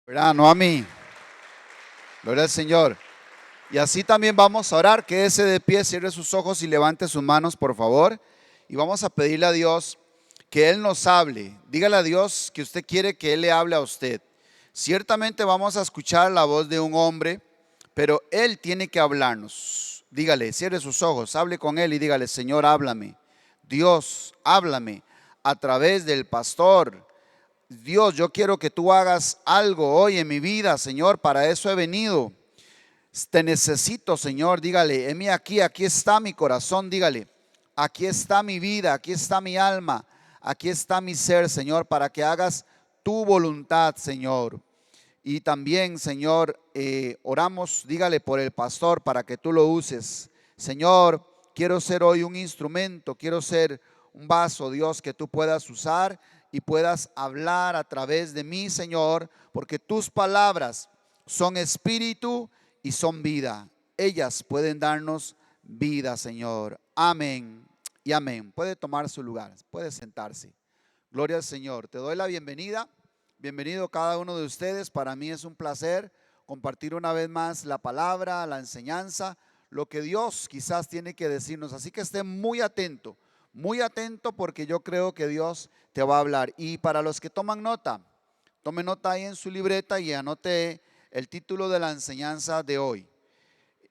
¿Verdad? No a mí. Gloria al Señor. Y así también vamos a orar. Quédese de pie, cierre sus ojos y levante sus manos, por favor. Y vamos a pedirle a Dios que Él nos hable. Dígale a Dios que usted quiere que Él le hable a usted. Ciertamente vamos a escuchar la voz de un hombre, pero Él tiene que hablarnos. Dígale, cierre sus ojos, hable con Él y dígale: Señor, háblame. Dios, háblame a través del pastor. Dios, yo quiero que tú hagas algo hoy en mi vida, Señor. Para eso he venido. Te necesito, Señor. Dígale: heme aquí, aquí está mi corazón. Dígale: aquí está mi vida, aquí está mi alma, aquí está mi ser, Señor, para que hagas tu voluntad, Señor. Y también, Señor, oramos, dígale, por el pastor para que tú lo uses. Señor, quiero ser hoy un instrumento, quiero ser un vaso, Dios, que tú puedas usar y puedas hablar a través de mí, Señor, porque tus palabras son espíritu y son vida. Ellas pueden darnos vida, Señor. Amén y amén. Puede tomar su lugar, puede sentarse. Gloria al Señor. Te doy la bienvenida. Bienvenido cada uno de ustedes. Para mí es un placer compartir una vez más la palabra, la enseñanza, lo que Dios quizás tiene que decirnos. Así que esté muy atento porque yo creo que Dios te va a hablar. Y para los que toman nota, tome nota ahí en su libreta y anote el título de la enseñanza de hoy.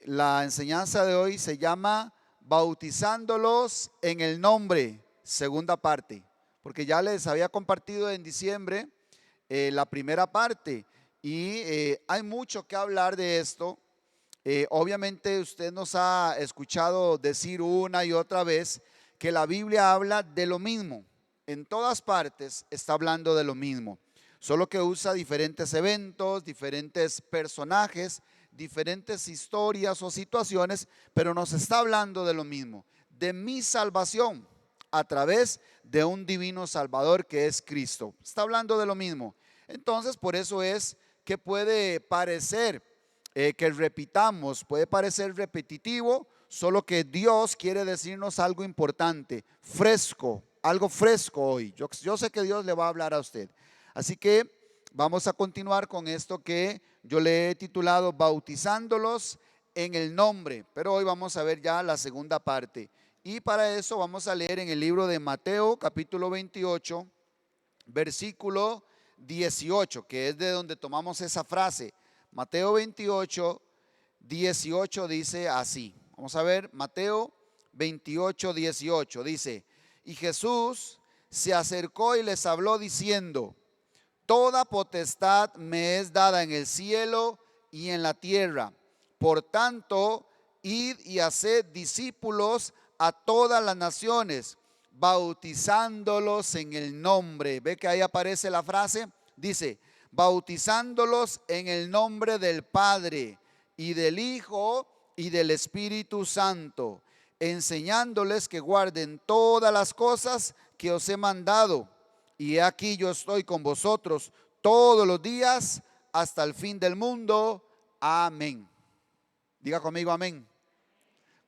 La enseñanza de hoy se llama Bautizándolos en el nombre, segunda parte, porque ya les había compartido en diciembre la primera parte y hay mucho que hablar de esto. Obviamente usted nos ha escuchado decir una y otra vez que la Biblia habla de lo mismo. En todas partes está hablando de lo mismo, solo que usa diferentes eventos, diferentes personajes, diferentes historias o situaciones, pero nos está hablando de lo mismo, de mi salvación a través de un divino Salvador que es Cristo. Está hablando de lo mismo. Entonces, por eso es que puede parecer que repitamos, puede parecer repetitivo, solo que Dios quiere decirnos algo importante, fresco, algo fresco hoy. Yo sé que Dios le va a hablar a usted. Así que vamos a continuar con esto que yo le he titulado Bautizándolos en el nombre, pero hoy vamos a ver ya la segunda parte. Y para eso vamos a leer en el libro de Mateo, capítulo 28, versículo 18, que es de donde tomamos esa frase. Mateo 28, 18 dice así. Vamos a ver, Mateo 28, 18 dice: y Jesús se acercó y les habló diciendo: toda potestad me es dada en el cielo y en la tierra. Por tanto, id y haced discípulos a todas las naciones, bautizándolos en el nombre. ¿Ve que ahí aparece la frase? Dice: bautizándolos en el nombre del Padre y del Hijo y del Espíritu Santo, enseñándoles que guarden todas las cosas que os he mandado. Y aquí yo estoy con vosotros todos los días hasta el fin del mundo. Amén. Diga conmigo amén.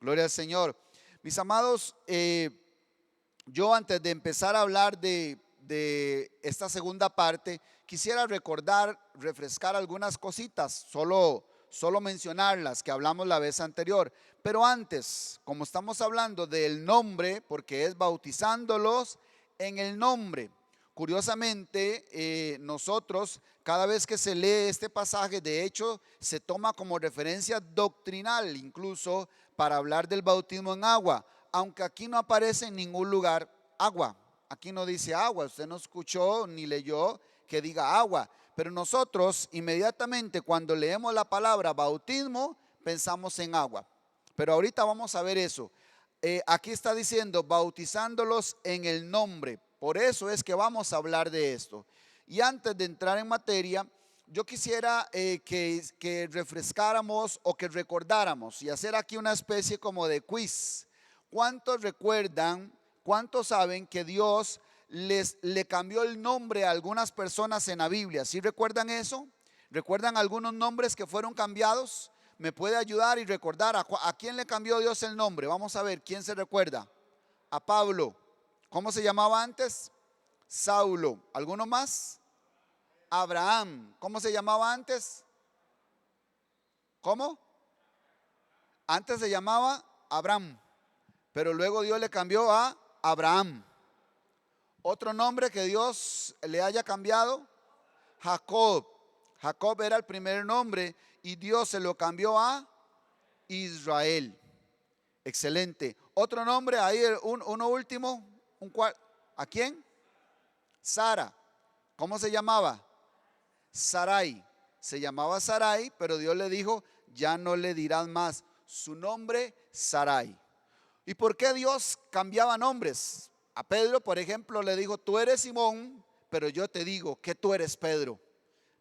Gloria al Señor. Mis amados, yo antes de empezar a hablar de esta segunda parte, quisiera refrescar algunas cositas, solo mencionarlas que hablamos la vez anterior. Pero antes, como estamos hablando del nombre, porque es bautizándolos en el nombre. Curiosamente, nosotros, cada vez que se lee este pasaje, de hecho, se toma como referencia doctrinal, incluso para hablar del bautismo en agua, aunque aquí no aparece en ningún lugar agua. Aquí no dice agua, usted no escuchó ni leyó que diga agua, pero nosotros inmediatamente cuando leemos la palabra bautismo, pensamos en agua. Pero ahorita vamos a ver eso. Aquí está diciendo bautizándolos en el nombre. Por eso es que vamos a hablar de esto. Y antes de entrar en materia, yo quisiera que refrescáramos o que recordáramos y hacer aquí una especie como de quiz. ¿Cuántos recuerdan, cuántos saben que Dios le cambió el nombre a algunas personas en la Biblia? ¿Sí recuerdan eso? ¿Recuerdan algunos nombres que fueron cambiados? ¿Me puede ayudar y recordar a quién le cambió Dios el nombre? Vamos a ver, ¿quién se recuerda? A Pablo. ¿Cómo se llamaba antes? Saulo. ¿Alguno más? Abraham. ¿Cómo se llamaba antes? ¿Cómo? Antes se llamaba Abraham, pero luego Dios le cambió a Abraham. Otro nombre que Dios le haya cambiado, Jacob. Jacob era el primer nombre y Dios se lo cambió a Israel. Excelente. Otro nombre, ahí uno último, ¿a quién? Sara. ¿Cómo se llamaba? Sarai. Se llamaba Sarai, pero Dios le dijo, ya no le dirás más su nombre, Sarai. ¿Y por qué Dios cambiaba nombres? A Pedro, por ejemplo, le dijo, tú eres Simón, pero yo te digo que tú eres Pedro.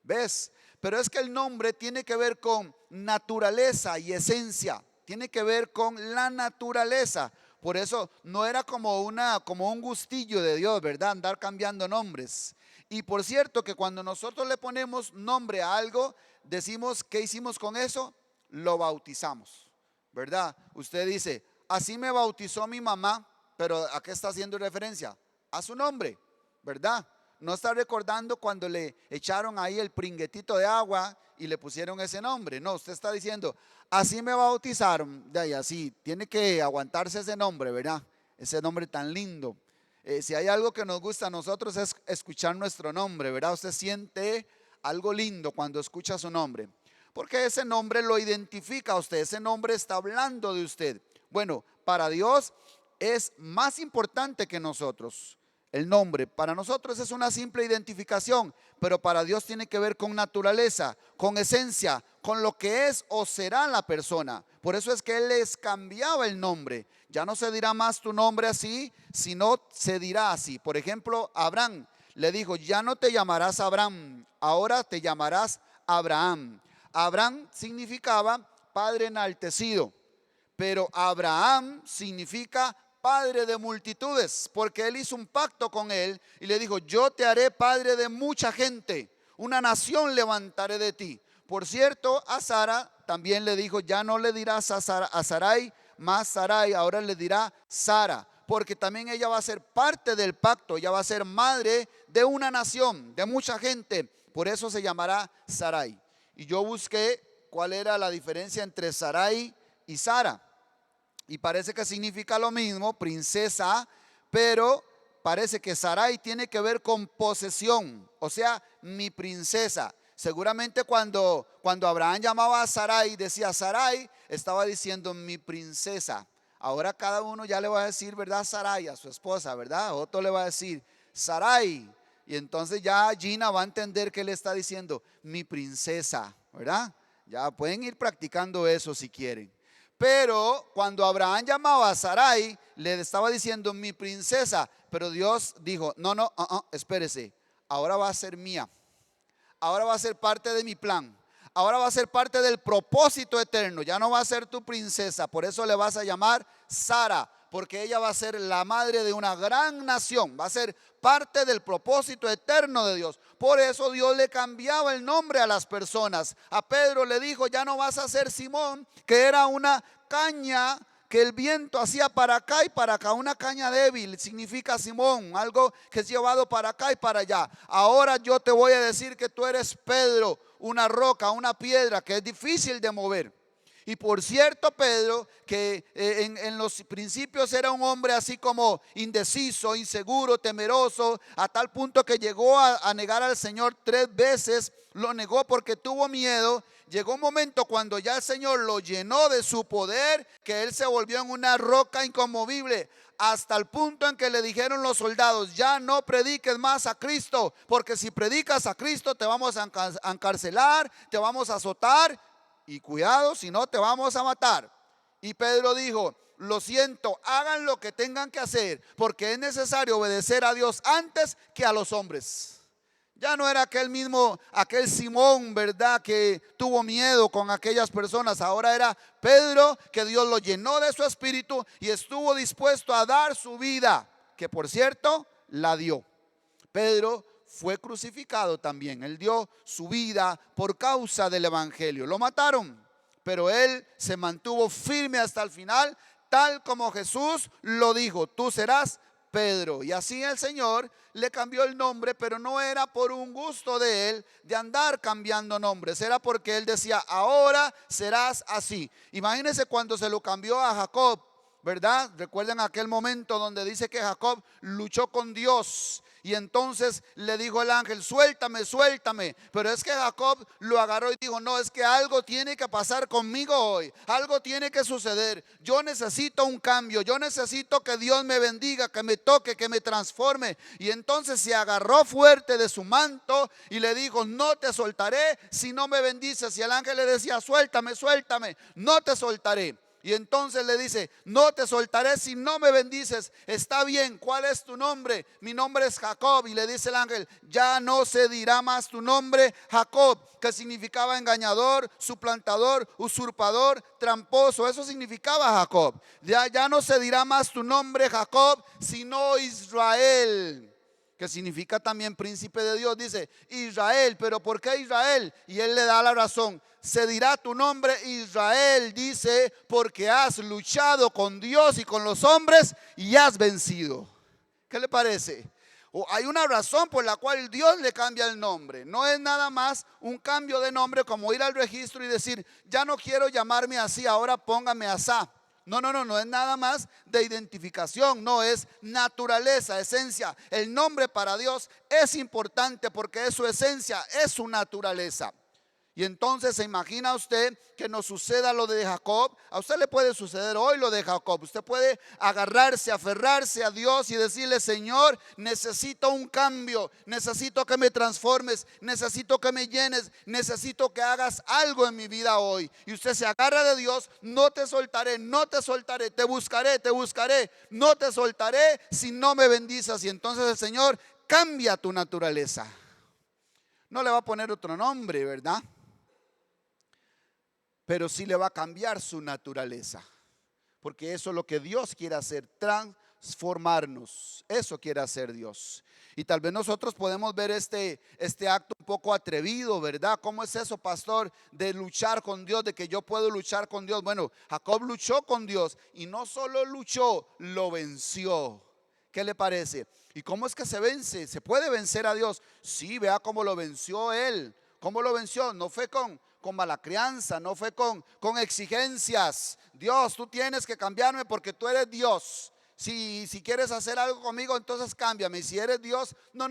¿Ves? Pero es que el nombre tiene que ver con naturaleza y esencia. Tiene que ver con la naturaleza. Por eso no era como un gustillo de Dios, ¿verdad? Andar cambiando nombres. Y por cierto que cuando nosotros le ponemos nombre a algo, decimos, ¿qué hicimos con eso? Lo bautizamos, ¿verdad? Usted dice, así me bautizó mi mamá, pero ¿a qué está haciendo referencia? A su nombre, ¿verdad? No está recordando cuando le echaron ahí el pringuetito de agua y le pusieron ese nombre. No, usted está diciendo, así me bautizaron. De ahí, así, tiene que aguantarse ese nombre, ¿verdad? Ese nombre tan lindo. Si hay algo que nos gusta a nosotros es escuchar nuestro nombre, ¿verdad? Usted siente algo lindo cuando escucha su nombre, porque ese nombre lo identifica a usted, ese nombre está hablando de usted. Bueno, para Dios es más importante que nosotros. El nombre para nosotros es una simple identificación, pero para Dios tiene que ver con naturaleza, con esencia, con lo que es o será la persona. Por eso es que Él les cambiaba el nombre. Ya no se dirá más tu nombre así, sino se dirá así. Por ejemplo, Abraham le dijo, ya no te llamarás Abraham, ahora te llamarás Abraham. Abraham significaba padre enaltecido, pero Abraham significa padre de multitudes, porque él hizo un pacto con él y le dijo, yo te haré padre de mucha gente, una nación levantaré de ti. Por cierto, a Sara también le dijo, ya no le dirás a Sarai más Sarai, ahora le dirá Sara, porque también ella va a ser parte del pacto, ella va a ser madre de una nación, de mucha gente, por eso se llamará Sarai. Y yo busqué cuál era la diferencia entre Sarai y Sara. Y parece que significa lo mismo, princesa, pero parece que Sarai tiene que ver con posesión, o sea, mi princesa. Seguramente cuando Abraham llamaba a Sarai, decía Sarai, estaba diciendo mi princesa. Ahora cada uno ya le va a decir, ¿verdad? Sarai a su esposa, ¿verdad? Otro le va a decir Sarai. Y entonces ya Gina va a entender que le está diciendo mi princesa, ¿verdad? Ya pueden ir practicando eso si quieren. Pero cuando Abraham llamaba a Sarai, le estaba diciendo mi princesa, pero Dios dijo, no, espérese, ahora va a ser mía, ahora va a ser parte de mi plan, ahora va a ser parte del propósito eterno, ya no va a ser tu princesa, por eso le vas a llamar Sara, porque ella va a ser la madre de una gran nación, va a ser parte del propósito eterno de Dios. Por eso Dios le cambiaba el nombre a las personas. A Pedro le dijo, ya no vas a ser Simón, que era una caña que el viento hacía para acá y para acá, una caña débil, significa Simón, algo que es llevado para acá y para allá. Ahora yo te voy a decir que tú eres Pedro, una roca, una piedra que es difícil de mover. Y por cierto, Pedro, que en los principios era un hombre así como indeciso, inseguro, temeroso, a tal punto que llegó a negar al Señor 3 veces, lo negó porque tuvo miedo. Llegó un momento cuando ya el Señor lo llenó de su poder, que él se volvió en una roca inconmovible, hasta el punto en que le dijeron los soldados, ya no prediques más a Cristo, porque si predicas a Cristo te vamos a encarcelar, te vamos a azotar. Y cuidado, si no te vamos a matar. Y Pedro dijo, lo siento, hagan lo que tengan que hacer, porque es necesario obedecer a Dios antes que a los hombres. Ya no era aquel Simón, ¿verdad?, que tuvo miedo con aquellas personas. Ahora era Pedro, que Dios lo llenó de su espíritu y estuvo dispuesto a dar su vida, que por cierto la dio. Pedro fue crucificado también. Él dio su vida por causa del evangelio. Lo mataron, pero él se mantuvo firme hasta el final, tal como Jesús lo dijo, tú serás Pedro. Y así el Señor le cambió el nombre, pero no era por un gusto de él de andar cambiando nombres, era porque él decía, ahora serás así. Imagínense cuando se lo cambió a Jacob, ¿verdad? Recuerden aquel momento donde dice que Jacob luchó con Dios y entonces le dijo el ángel, suéltame, suéltame. Pero es que Jacob lo agarró y dijo, no, es que algo tiene que pasar conmigo hoy, algo tiene que suceder. Yo necesito un cambio, yo necesito que Dios me bendiga, que me toque, que me transforme. Y entonces se agarró fuerte de su manto y le dijo, no te soltaré si no me bendices. Y el ángel le decía, suéltame, suéltame, no te soltaré. Y entonces le dice, no te soltaré si no me bendices. Está bien, ¿cuál es tu nombre? Mi nombre es Jacob. Y le dice el ángel, ya no se dirá más tu nombre Jacob, que significaba engañador, suplantador, usurpador, tramposo. Eso significaba Jacob. Ya no se dirá más tu nombre Jacob, sino Israel, que significa también príncipe de Dios. Dice Israel, pero ¿por qué Israel? Y él le da la razón. Se dirá tu nombre Israel, dice, porque has luchado con Dios y con los hombres y has vencido. ¿Qué le parece? Hay una razón por la cual Dios le cambia el nombre. No es nada más un cambio de nombre como ir al registro y decir, ya no quiero llamarme así, ahora póngame asá. No es nada más de identificación, no es naturaleza, esencia. El nombre para Dios es importante porque es su esencia, es su naturaleza. Y entonces se imagina usted que nos suceda lo de Jacob. A usted le puede suceder hoy lo de Jacob. Usted puede agarrarse, aferrarse a Dios y decirle, Señor, necesito un cambio, necesito que me transformes, necesito que me llenes, necesito que hagas algo en mi vida hoy. Y usted se agarra de Dios, no te soltaré, no te soltaré, te buscaré, no te soltaré si no me bendices. Y entonces el Señor cambia tu naturaleza. No le va a poner otro nombre, ¿verdad? Pero sí le va a cambiar su naturaleza, porque eso es lo que Dios quiere hacer, transformarnos. Eso quiere hacer Dios. Y tal vez nosotros podemos ver este acto un poco atrevido, ¿verdad? ¿Cómo es eso, pastor? De luchar con Dios, de que yo puedo luchar con Dios. Bueno, Jacob luchó con Dios y no solo luchó, lo venció. ¿Qué le parece? ¿Y cómo es que se vence? ¿Se puede vencer a Dios? Sí, vea cómo lo venció él. ¿Cómo lo venció? No fue con mala crianza, no fue con exigencias. Dios, tú tienes que cambiarme porque tú eres Dios. Si quieres hacer algo conmigo, entonces cámbiame. Y si eres Dios, no.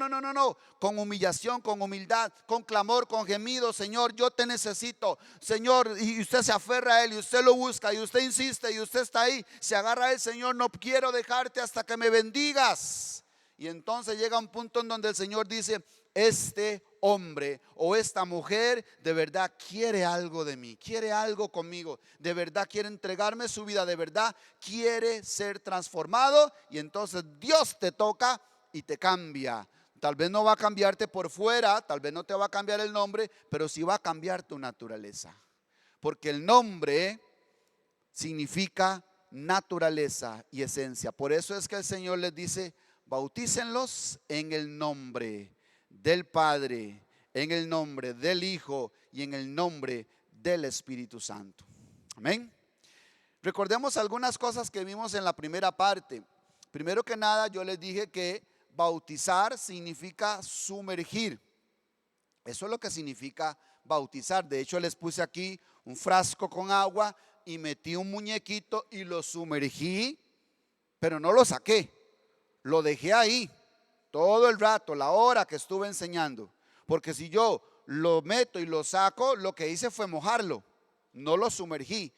Con humillación, con humildad, con clamor, con gemido. Señor, yo te necesito. Señor, y usted se aferra a él y usted lo busca y usted insiste y usted está ahí. Se agarra a él, Señor, no quiero dejarte hasta que me bendigas. Y entonces llega un punto en donde el Señor dice, este hombre o esta mujer de verdad quiere algo de mí, quiere algo conmigo, de verdad quiere entregarme su vida, de verdad quiere ser transformado. Y entonces Dios te toca y te cambia. Tal vez no va a cambiarte por fuera, tal vez no te va a cambiar el nombre, pero sí va a cambiar tu naturaleza, porque el nombre significa naturaleza y esencia. Por eso es que el Señor les dice, bautícenlos en el nombre del Padre, en el nombre del Hijo y en el nombre del Espíritu Santo. Amén. Recordemos algunas cosas que vimos en la primera parte. Primero que nada, yo les dije que bautizar significa sumergir. Eso es lo que significa bautizar. De hecho, les puse aquí un frasco con agua y metí un muñequito y lo sumergí, pero no lo saqué. Lo dejé ahí todo el rato, la hora que estuve enseñando. Porque si yo lo meto y lo saco, lo que hice fue mojarlo, no lo sumergí.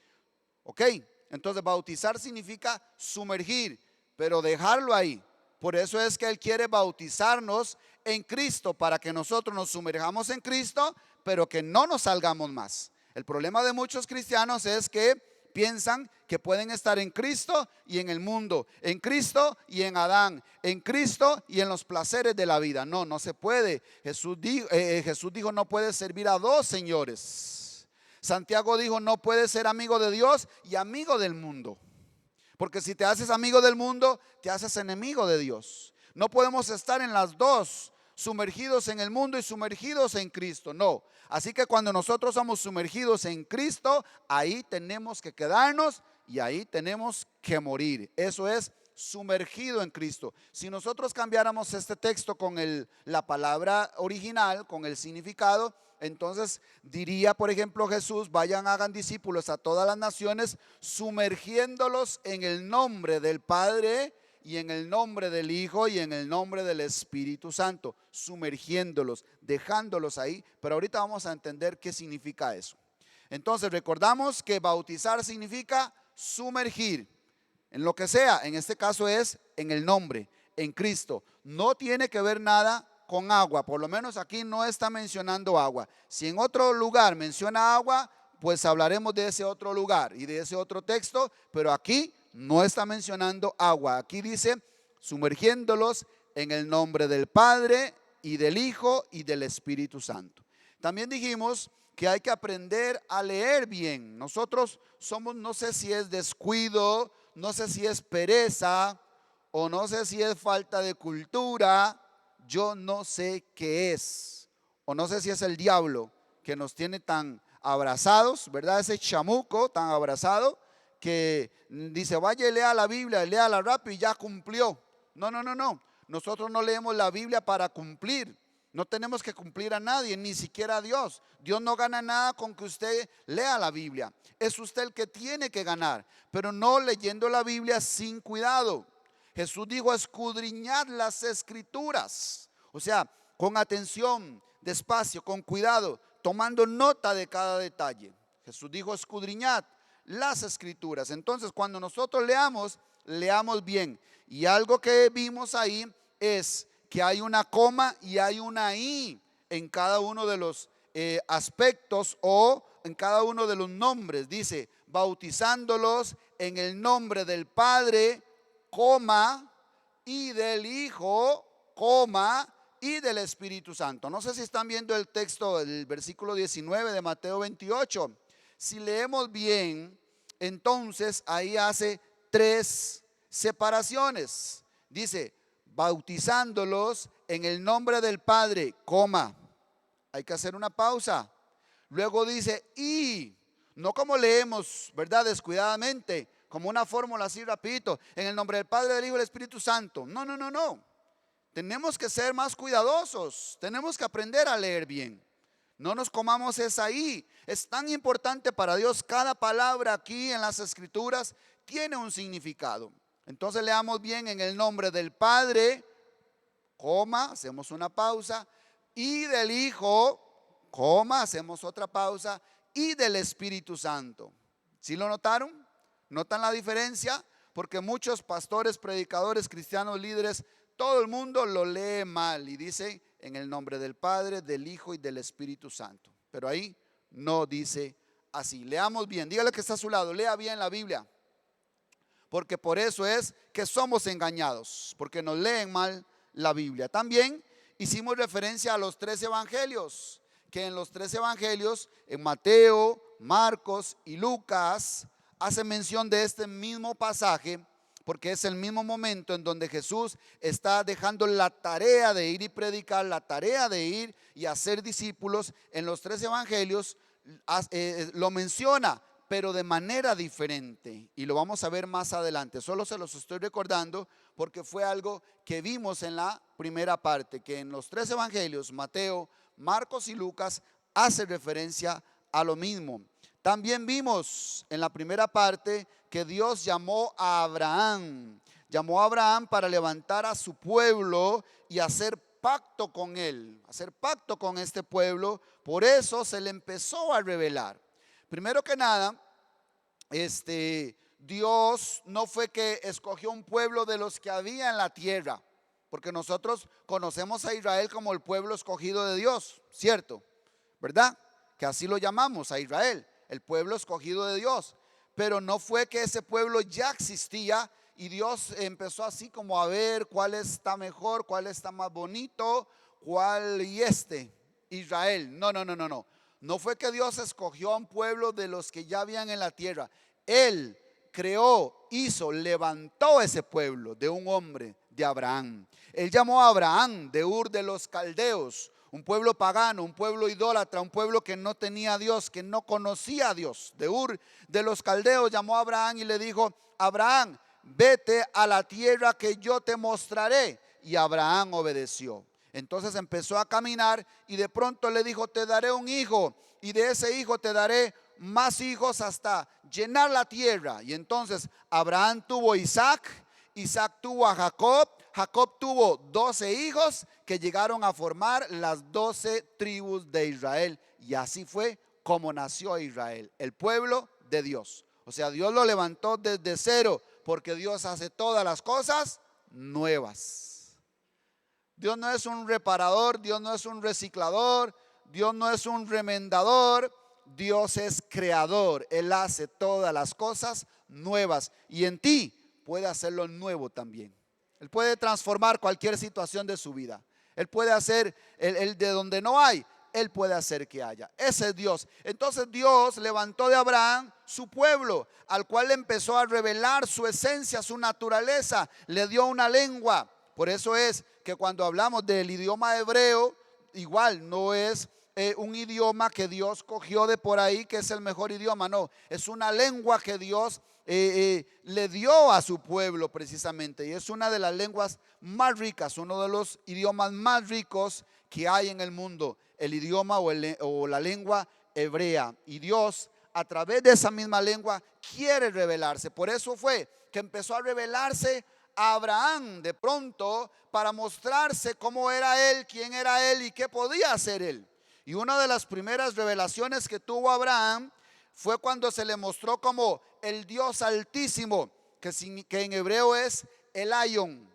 ¿Ok? Entonces bautizar significa sumergir, pero dejarlo ahí. Por eso es que Él quiere bautizarnos en Cristo, para que nosotros nos sumerjamos en Cristo, pero que no nos salgamos más. El problema de muchos cristianos es que piensan que pueden estar en Cristo y en el mundo, en Cristo y en Adán, en Cristo y en los placeres de la vida. No se puede. Jesús dijo, no puedes servir a dos señores. Santiago dijo, no puedes ser amigo de Dios y amigo del mundo. Porque si te haces amigo del mundo, te haces enemigo de Dios. No podemos estar en las dos, sumergidos en el mundo y sumergidos en Cristo. No. Así que cuando nosotros somos sumergidos en Cristo, ahí tenemos que quedarnos y ahí tenemos que morir. Eso es sumergido en Cristo. Si nosotros cambiáramos este texto con la palabra original, con el significado, entonces diría, por ejemplo, Jesús: vayan, hagan discípulos a todas las naciones, sumergiéndolos en el nombre del Padre y en el nombre del Hijo y en el nombre del Espíritu Santo. Sumergiéndolos, dejándolos ahí. Pero ahorita vamos a entender qué significa eso. Entonces recordamos que bautizar significa sumergir en lo que sea. En este caso es en el nombre, en Cristo. No tiene que ver nada con agua, por lo menos aquí no está mencionando agua. Si en otro lugar menciona agua, pues hablaremos de ese otro lugar y de ese otro texto, pero aquí no está mencionando agua. Aquí dice: sumergiéndolos en el nombre del Padre y del Hijo y del Espíritu Santo. También dijimos que hay que aprender a leer bien. Nosotros somos, no sé si es descuido, no sé si es pereza, o no sé si es falta de cultura. Yo no sé qué es, o no sé si es el diablo que nos tiene tan abrazados, ¿verdad? Ese chamuco tan abrazado que dice: vaya y lea la Biblia, léala rápido y ya cumplió. No, no, no, no. Nosotros no leemos la Biblia para cumplir. No tenemos que cumplir a nadie, ni siquiera a Dios. Dios no gana nada con que usted lea la Biblia. Es usted el que tiene que ganar, pero no leyendo la Biblia sin cuidado. Jesús dijo: escudriñad las escrituras. O sea, con atención, despacio, con cuidado, tomando nota de cada detalle. Jesús dijo: escudriñad las escrituras. Entonces, cuando nosotros leamos, leamos bien. Y algo que vimos ahí es que hay una coma y hay una i en cada uno de los aspectos, o en cada uno de los nombres. Dice: bautizándolos en el nombre del Padre, coma, y del Hijo, coma, y del Espíritu Santo. No sé si están viendo el texto, el versículo 19 de Mateo 28. Si leemos bien, entonces ahí hace 3 separaciones. Dice: bautizándolos en el nombre del Padre, coma. Hay que hacer una pausa. Luego dice: y, no como leemos, ¿verdad?, descuidadamente, como una fórmula así rapidito, en el nombre del Padre, del Hijo y del Espíritu Santo. No, no, no, no. Tenemos que ser más cuidadosos. Tenemos que aprender a leer bien. No nos comamos esa ahí. Es tan importante para Dios. Cada palabra aquí en las Escrituras tiene un significado. Entonces leamos bien: en el nombre del Padre, coma, hacemos una pausa, y del Hijo, coma, hacemos otra pausa, y del Espíritu Santo. ¿Sí lo notaron? ¿Notan la diferencia? Porque muchos pastores, predicadores, cristianos, líderes, todo el mundo lo lee mal y dice: en el nombre del Padre, del Hijo y del Espíritu Santo. Pero ahí no dice así. Leamos bien. Dígale que está a su lado: lea bien la Biblia. Porque por eso es que somos engañados, porque nos leen mal la Biblia. También hicimos referencia a los 3 evangelios, que en los 3 evangelios, en Mateo, Marcos y Lucas, hace mención de este mismo pasaje, porque es el mismo momento en donde Jesús está dejando la tarea de ir y predicar, la tarea de ir y hacer discípulos. En los 3 evangelios lo menciona, pero de manera diferente, y lo vamos a ver más adelante. Solo se los estoy recordando porque fue algo que vimos en la primera parte, que en los 3 evangelios, Mateo, Marcos y Lucas, hace referencia a lo mismo. También vimos en la primera parte que Dios llamó a Abraham para levantar a su pueblo y hacer pacto con él, hacer pacto con este pueblo. Por eso se le empezó a revelar. Primero que nada, Dios no fue que escogió un pueblo de los que había en la tierra, porque nosotros conocemos a Israel como el pueblo escogido de Dios, ¿cierto? ¿Verdad? Que así lo llamamos a Israel, el pueblo escogido de Dios. Pero no fue que ese pueblo ya existía y Dios empezó así como a ver cuál está mejor, cuál está más bonito, cuál y Israel. No, no, no, no, no. No fue que Dios escogió a un pueblo de los que ya habían en la tierra. Él creó, hizo, levantó ese pueblo de un hombre, de Abraham. Él llamó a Abraham de Ur de los Caldeos, un pueblo pagano, un pueblo idólatra, un pueblo que no tenía a Dios, que no conocía a Dios. De Ur de los Caldeos llamó a Abraham y le dijo: Abraham, vete a la tierra que yo te mostraré. Y Abraham obedeció. Entonces empezó a caminar y de pronto le dijo, te daré un hijo y de ese hijo te daré más hijos hasta llenar la tierra. Y entonces Abraham tuvo a Isaac, Isaac tuvo a Jacob, Jacob tuvo 12 hijos que llegaron a formar las 12 tribus de Israel. Y así fue como nació Israel, el pueblo de Dios. O sea, Dios lo levantó desde cero porque Dios hace todas las cosas nuevas. Dios no es un reparador, Dios no es un reciclador, Dios no es un remendador, Dios es creador. Él hace todas las cosas nuevas y en ti puede hacerlo nuevo también. Él puede transformar cualquier situación de su vida. Él puede hacer el de donde no hay, Él puede hacer que haya. Ese es Dios. Entonces Dios levantó de Abraham su pueblo, al cual le empezó a revelar su esencia, su naturaleza, le dio una lengua. Por eso es que cuando hablamos del idioma hebreo, igual no es un idioma que Dios cogió de por ahí, que es el mejor idioma, no, es una lengua que Dios le dio a su pueblo precisamente, y es una de las lenguas más ricas, uno de los idiomas más ricos que hay en el mundo, el idioma o la lengua hebrea. Y Dios a través de esa misma lengua quiere revelarse. Por eso fue que empezó a revelarse a Abraham de pronto para mostrarse cómo era él, quién era él y qué podía hacer él. Y una de las primeras revelaciones que tuvo Abraham fue cuando se le mostró como el Dios Altísimo, que en hebreo es Elyon.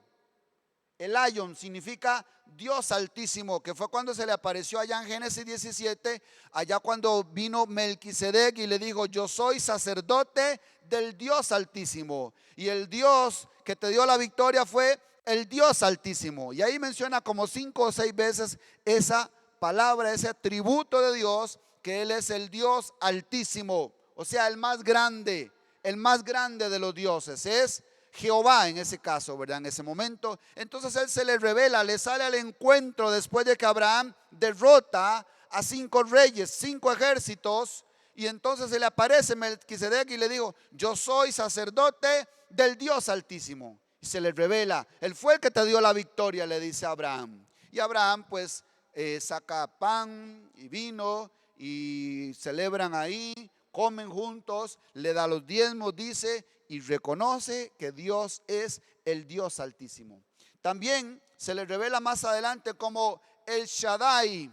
Elyon significa Dios Altísimo, que fue cuando se le apareció allá en Génesis 17, allá cuando vino Melquisedec y le dijo, yo soy sacerdote del Dios Altísimo. Y el Dios que te dio la victoria fue el Dios Altísimo. Y ahí menciona como 5 o 6 veces esa palabra, ese atributo de Dios, que Él es el Dios Altísimo. O sea, el más grande de los dioses es Jehová en ese caso, ¿verdad? En ese momento. Entonces Él se le revela, le sale al encuentro después de que Abraham derrota a 5 reyes, 5 ejércitos. Y entonces se le aparece Melquisedec y le dijo, yo soy sacerdote del Dios Altísimo. Y se le revela, Él fue el que te dio la victoria, le dice a Abraham. Y Abraham pues saca pan y vino y celebran ahí, comen juntos, le da los diezmos, dice, y reconoce que Dios es el Dios Altísimo. También se le revela más adelante como el Shaddai.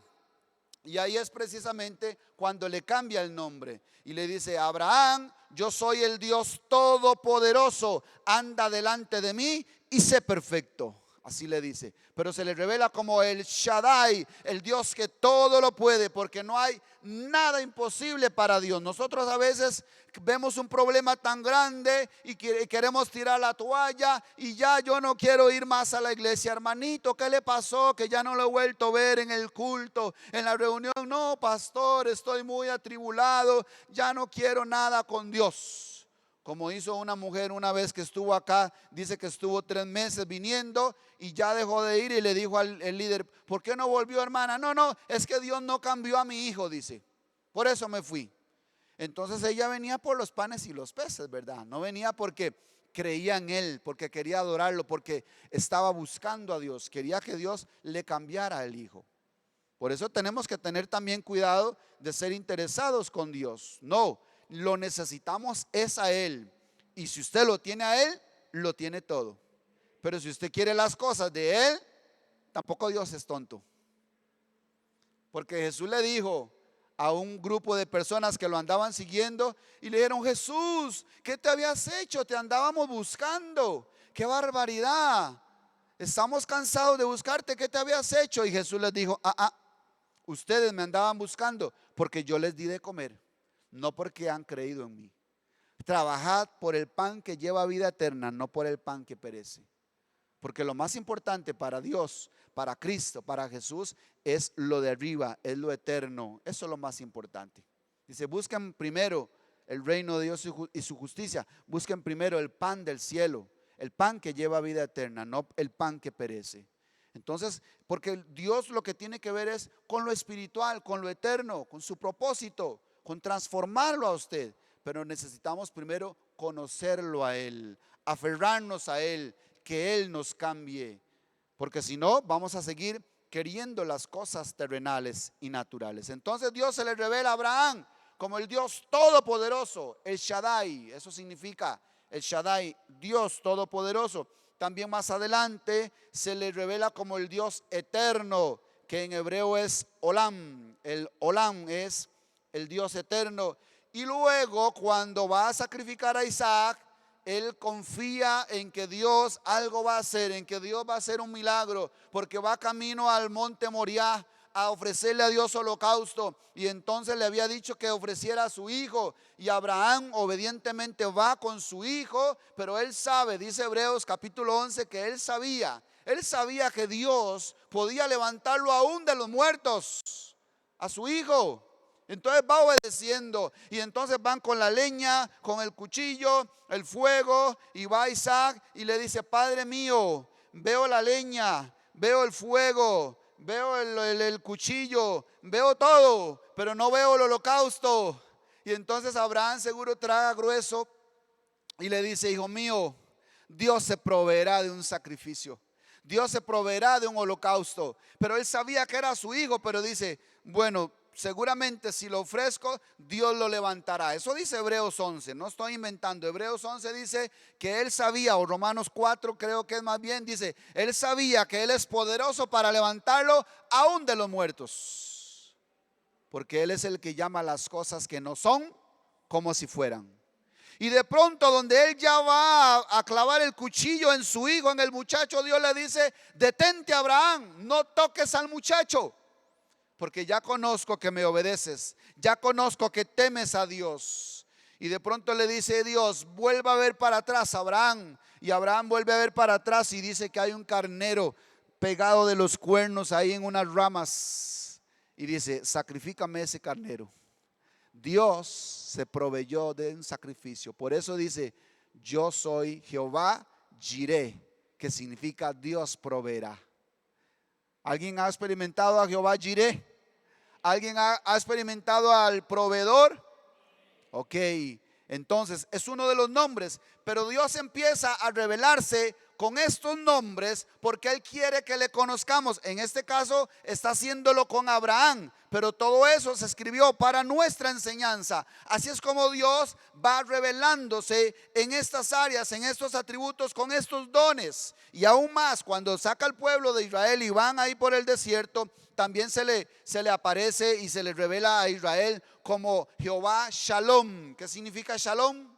Y ahí es precisamente cuando le cambia el nombre y le dice, Abraham, yo soy el Dios todopoderoso, anda delante de mí y sé perfecto. Así le dice, pero se le revela como el Shaddai, el Dios que todo lo puede, porque no hay nada imposible para Dios. Nosotros a veces vemos un problema tan grande y queremos tirar la toalla y ya yo no quiero ir más a la iglesia. Hermanito, ¿qué le pasó? Que ya no lo he vuelto a ver en el culto, en la reunión. No, pastor, estoy muy atribulado, ya no quiero nada con Dios. Como hizo una mujer una vez que estuvo acá, dice que estuvo 3 meses viniendo y ya dejó de ir y le dijo al líder, ¿por qué no volvió, hermana? No, es que Dios no cambió a mi hijo, dice, por eso me fui. Entonces ella venía por los panes y los peces, ¿verdad? No venía porque creía en Él, porque quería adorarlo, porque estaba buscando a Dios, quería que Dios le cambiara el hijo. Por eso tenemos que tener también cuidado de ser interesados con Dios. No, lo necesitamos es a Él. Y si usted lo tiene a Él, lo tiene todo. Pero si usted quiere las cosas de Él, tampoco Dios es tonto. Porque Jesús le dijo a un grupo de personas que lo andaban siguiendo y le dijeron, Jesús, ¿qué te habías hecho? Te andábamos buscando. ¡Qué barbaridad! Estamos cansados de buscarte, ¿qué te habías hecho? Y Jesús les dijo, ustedes me andaban buscando porque yo les di de comer, no porque han creído en mí. Trabajad por el pan que lleva vida eterna, no por el pan que perece. Porque lo más importante para Dios, para Cristo, para Jesús, es lo de arriba, es lo eterno. Eso es lo más importante. Dice, busquen primero el reino de Dios y su justicia. Busquen primero el pan del cielo, el pan que lleva vida eterna, no el pan que perece. Entonces, porque Dios lo que tiene que ver es con lo espiritual, con lo eterno, con su propósito, con transformarlo a usted. Pero necesitamos primero conocerlo a Él, aferrarnos a Él, que Él nos cambie, porque si no vamos a seguir queriendo las cosas terrenales y naturales. Entonces Dios se le revela a Abraham como el Dios todopoderoso, el Shaddai. Eso significa el Shaddai, Dios todopoderoso. También más adelante se le revela como el Dios eterno, que en hebreo es Olam. El Olam es el Dios eterno. Y luego cuando va a sacrificar a Isaac, él confía en que Dios algo va a hacer, en que Dios va a hacer un milagro, porque va camino al monte Moriah a ofrecerle a Dios holocausto. Y entonces le había dicho que ofreciera a su hijo, y Abraham obedientemente va con su hijo, pero él sabe, dice Hebreos capítulo 11, que él sabía que Dios podía levantarlo aún de los muertos, a su hijo. Entonces va obedeciendo, y entonces van con la leña, con el cuchillo, el fuego, y va Isaac y le dice: Padre mío, veo la leña, veo el fuego, veo el cuchillo, veo todo, pero no veo el holocausto. Y entonces Abraham seguro traga grueso y le dice: hijo mío, Dios se proveerá de un sacrificio, Dios se proveerá de un holocausto. Pero él sabía que era su hijo, pero dice: bueno, seguramente si lo ofrezco, Dios lo levantará. Eso dice Hebreos 11, no estoy inventando. Hebreos 11 dice que él sabía, o Romanos 4 creo que es más bien, dice, él sabía que él es poderoso para levantarlo aún de los muertos, porque él es el que llama las cosas que no son como si fueran. Y de pronto, donde él ya va a clavar el cuchillo en su hijo, en el muchacho, Dios le dice: detente, Abraham, no toques al muchacho, porque ya conozco que me obedeces, ya conozco que temes a Dios. Y de pronto le dice Dios: vuelva a ver para atrás, Abraham. Y Abraham vuelve a ver para atrás y dice que hay un carnero pegado de los cuernos ahí en unas ramas. Y dice: sacrifícame ese carnero. Dios se proveyó de un sacrificio. Por eso dice: yo soy Jehová Jireh, que significa Dios proveerá. ¿Alguien ha experimentado a Jehová Jireh? ¿Alguien ha experimentado al proveedor? Ok, entonces es uno de los nombres, pero Dios empieza a revelarse con estos nombres porque Él quiere que le conozcamos. En este caso está haciéndolo con Abraham, pero todo eso se escribió para nuestra enseñanza. Así es como Dios va revelándose en estas áreas, en estos atributos, con estos dones. Y aún más, cuando saca al pueblo de Israel y van ahí por el desierto, también se le aparece y se le revela a Israel como Jehová Shalom. ¿Qué significa Shalom?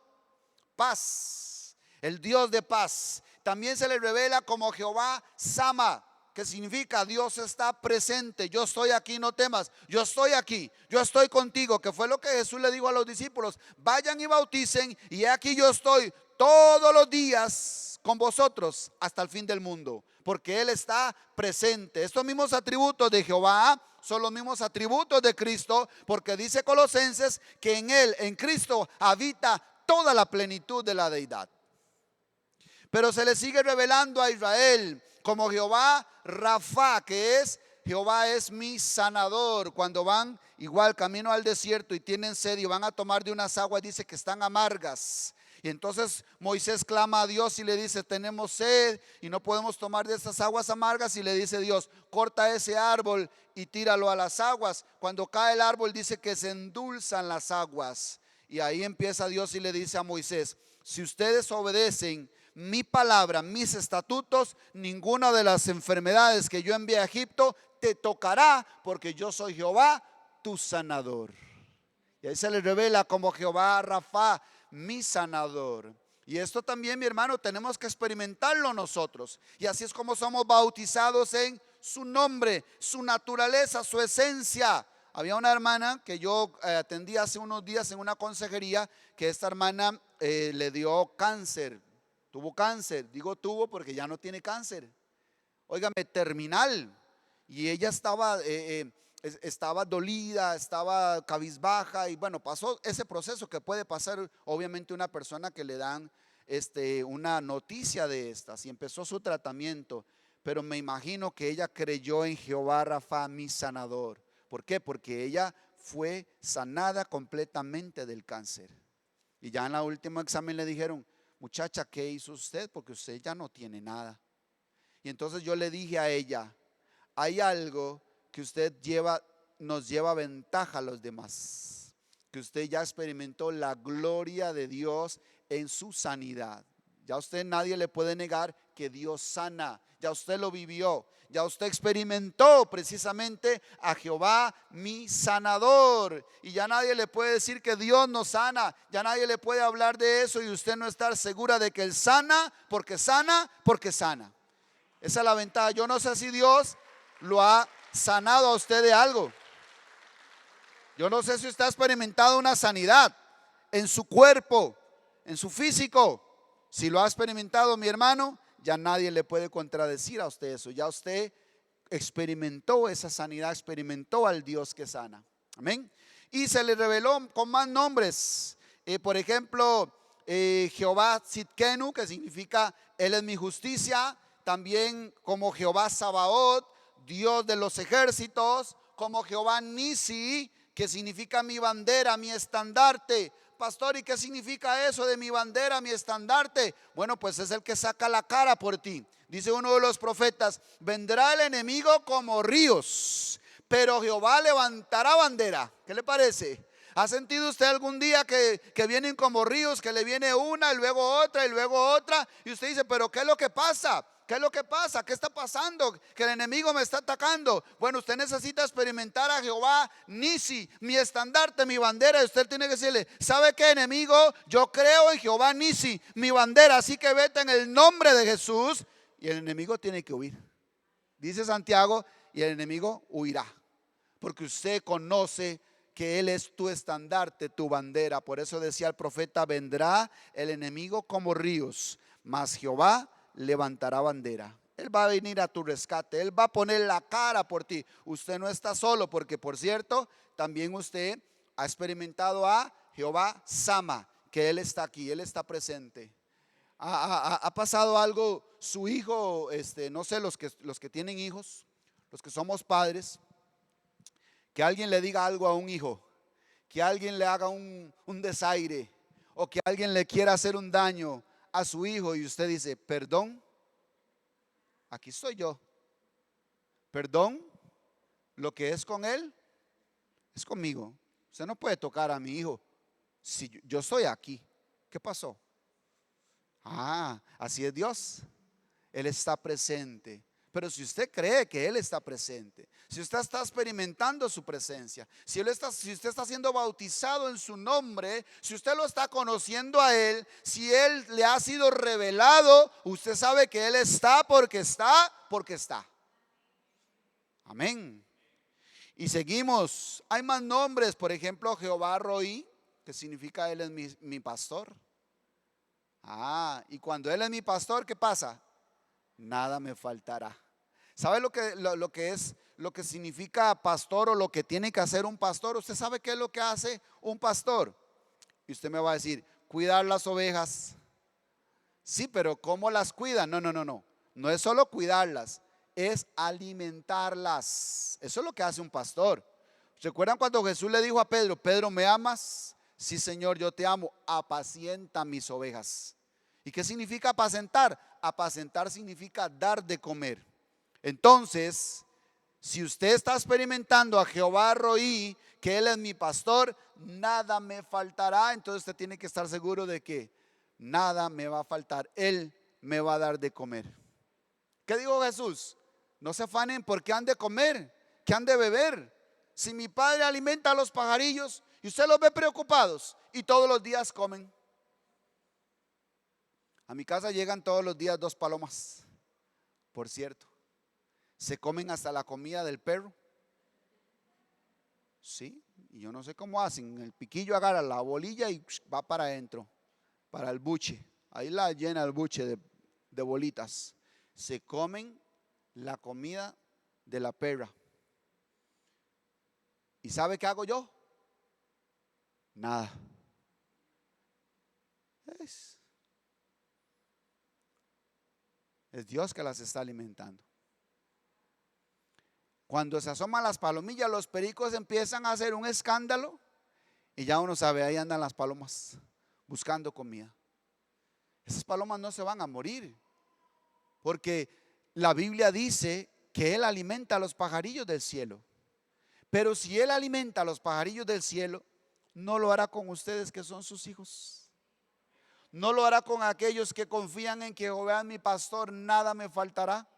Paz, el Dios de paz. También se le revela como Jehová Sama, que significa Dios está presente. Yo estoy aquí, no temas, yo estoy aquí, yo estoy contigo, que fue lo que Jesús le dijo a los discípulos: vayan y bauticen, y aquí yo estoy todos los días con vosotros hasta el fin del mundo, porque Él está presente. Estos mismos atributos de Jehová son los mismos atributos de Cristo, porque dice Colosenses que en Él, en Cristo, habita toda la plenitud de la deidad. Pero se le sigue revelando a Israel como Jehová Rafa, que es: Jehová es mi sanador. Cuando van igual camino al desierto y tienen sed y van a tomar de unas aguas, dice que están amargas. Y entonces Moisés clama a Dios y le dice: tenemos sed y no podemos tomar de estas aguas amargas. Y le dice Dios: corta ese árbol y tíralo a las aguas. Cuando cae el árbol, dice que se endulzan las aguas. Y ahí empieza Dios y le dice a Moisés: si ustedes obedecen mi palabra, mis estatutos, ninguna de las enfermedades que yo envié a Egipto te tocará, porque yo soy Jehová tu sanador. Y ahí se le revela como Jehová Rafa, mi sanador. Y esto también, mi hermano, tenemos que experimentarlo nosotros. Y así es como somos bautizados en su nombre, su naturaleza, su esencia. Había una hermana que yo atendí hace unos días en una consejería, que esta hermana le dio cáncer. Tuvo cáncer, digo tuvo porque ya no tiene cáncer. Óigame, terminal. Y ella estaba dolida, estaba cabizbaja, y bueno, pasó ese proceso que puede pasar obviamente una persona que le dan una noticia de estas, y empezó su tratamiento. Pero me imagino que ella creyó en Jehová Rafa, mi sanador. ¿Por qué? Porque ella fue sanada completamente del cáncer. Y ya en el último examen le dijeron: muchacha, ¿qué hizo usted? Porque usted ya no tiene nada. Y entonces yo le dije a ella, hay algo que usted nos lleva ventaja a los demás, que usted ya experimentó la gloria de Dios en su sanidad. Ya usted, nadie le puede negar que Dios sana. Ya usted lo vivió. Ya usted experimentó precisamente a Jehová mi sanador. Y ya nadie le puede decir que Dios no sana. Ya nadie le puede hablar de eso y usted no estar segura de que Él sana, porque sana, porque sana. Esa es la ventaja. Yo no sé si Dios lo ha sanado a usted de algo. Yo no sé si usted ha experimentado una sanidad en su cuerpo, en su físico. Si lo ha experimentado, mi hermano, ya nadie le puede contradecir a usted eso. Ya usted experimentó esa sanidad, experimentó al Dios que sana. Amén. Y se le reveló con más nombres. Por ejemplo, Jehová Tzidkenu, que significa Él es mi justicia. También como Jehová Sabaoth, Dios de los ejércitos. Como Jehová Nisi, que significa mi bandera, mi estandarte. Pastor, ¿y qué significa eso de mi bandera, mi estandarte? Bueno, pues es el que saca la cara por ti. Dice uno de los profetas, vendrá el enemigo como ríos, pero Jehová levantará bandera. ¿Qué le parece? ¿Ha sentido usted algún día que vienen como ríos, que le viene una y luego otra y luego otra? Y usted dice, pero ¿qué es lo que pasa? ¿Qué es lo que pasa? ¿Qué está pasando? Que el enemigo me está atacando. Bueno, usted necesita experimentar a Jehová Nisi, mi estandarte, mi bandera. Y usted tiene que decirle, ¿sabe qué, enemigo? Yo creo en Jehová Nisi, mi bandera. Así que vete en el nombre de Jesús. Y el enemigo tiene que huir. Dice Santiago, y el enemigo huirá. Porque usted conoce que Él es tu estandarte, tu bandera. Por eso decía el profeta, vendrá el enemigo como ríos, mas Jehová levantará bandera. Él va a venir a tu rescate. Él va a poner la cara por ti. Usted no está solo, porque por cierto, también usted ha experimentado a Jehová Sama, que Él está aquí, Él está presente. Ha pasado algo, su hijo, no sé, los que tienen hijos, los que somos padres, que alguien le diga algo a un hijo, que alguien le haga un desaire, o que alguien le quiera hacer un daño a su hijo, y usted dice, perdón, aquí estoy yo. Perdón, lo que es con él es conmigo. Usted no puede tocar a mi hijo si yo estoy aquí. ¿Qué pasó? Así es Dios. Él está presente. Pero si usted cree que Él está presente, si usted está experimentando su presencia, si usted está siendo bautizado en su nombre, si usted lo está conociendo a Él, si Él le ha sido revelado, usted sabe que Él está porque está, porque está. Amén. Y seguimos. Hay más nombres, por ejemplo, Jehová Roí, que significa Él es mi pastor. Y cuando Él es mi pastor, ¿qué pasa? Nada me faltará. ¿Sabe lo que significa pastor o lo que tiene que hacer un pastor? ¿Usted sabe qué es lo que hace un pastor? Y usted me va a decir, cuidar las ovejas. Sí, pero ¿cómo las cuida? No. No es solo cuidarlas, es alimentarlas. Eso es lo que hace un pastor. ¿Recuerdan cuando Jesús le dijo a Pedro, Pedro, ¿me amas? Sí, Señor, yo te amo. Apacienta mis ovejas. ¿Y qué significa apacentar? Apacentar significa dar de comer. Entonces, si usted está experimentando a Jehová Roí, que Él es mi pastor, nada me faltará. Entonces usted tiene que estar seguro de que nada me va a faltar. Él me va a dar de comer. ¿Qué dijo Jesús? No se afanen porque han de comer, que han de beber. Si mi Padre alimenta a los pajarillos y usted los ve preocupados y todos los días comen. A mi casa llegan todos los días 2 palomas, por cierto. Se comen hasta la comida del perro. Sí, y yo no sé cómo hacen. El piquillo agarra la bolilla y va para adentro, para el buche. Ahí la llena el buche de bolitas. Se comen la comida de la perra. ¿Y sabe qué hago yo? Nada. Es Dios que las está alimentando. Cuando se asoman las palomillas, los pericos empiezan a hacer un escándalo y ya uno sabe, ahí andan las palomas buscando comida. esas palomas no se van a morir, porque la Biblia dice que Él alimenta a los pajarillos del cielo. Pero si Él alimenta a los pajarillos del cielo, no lo hará con ustedes que son sus hijos. No lo hará con aquellos que confían en que Jehová es mi pastor, nada me faltará.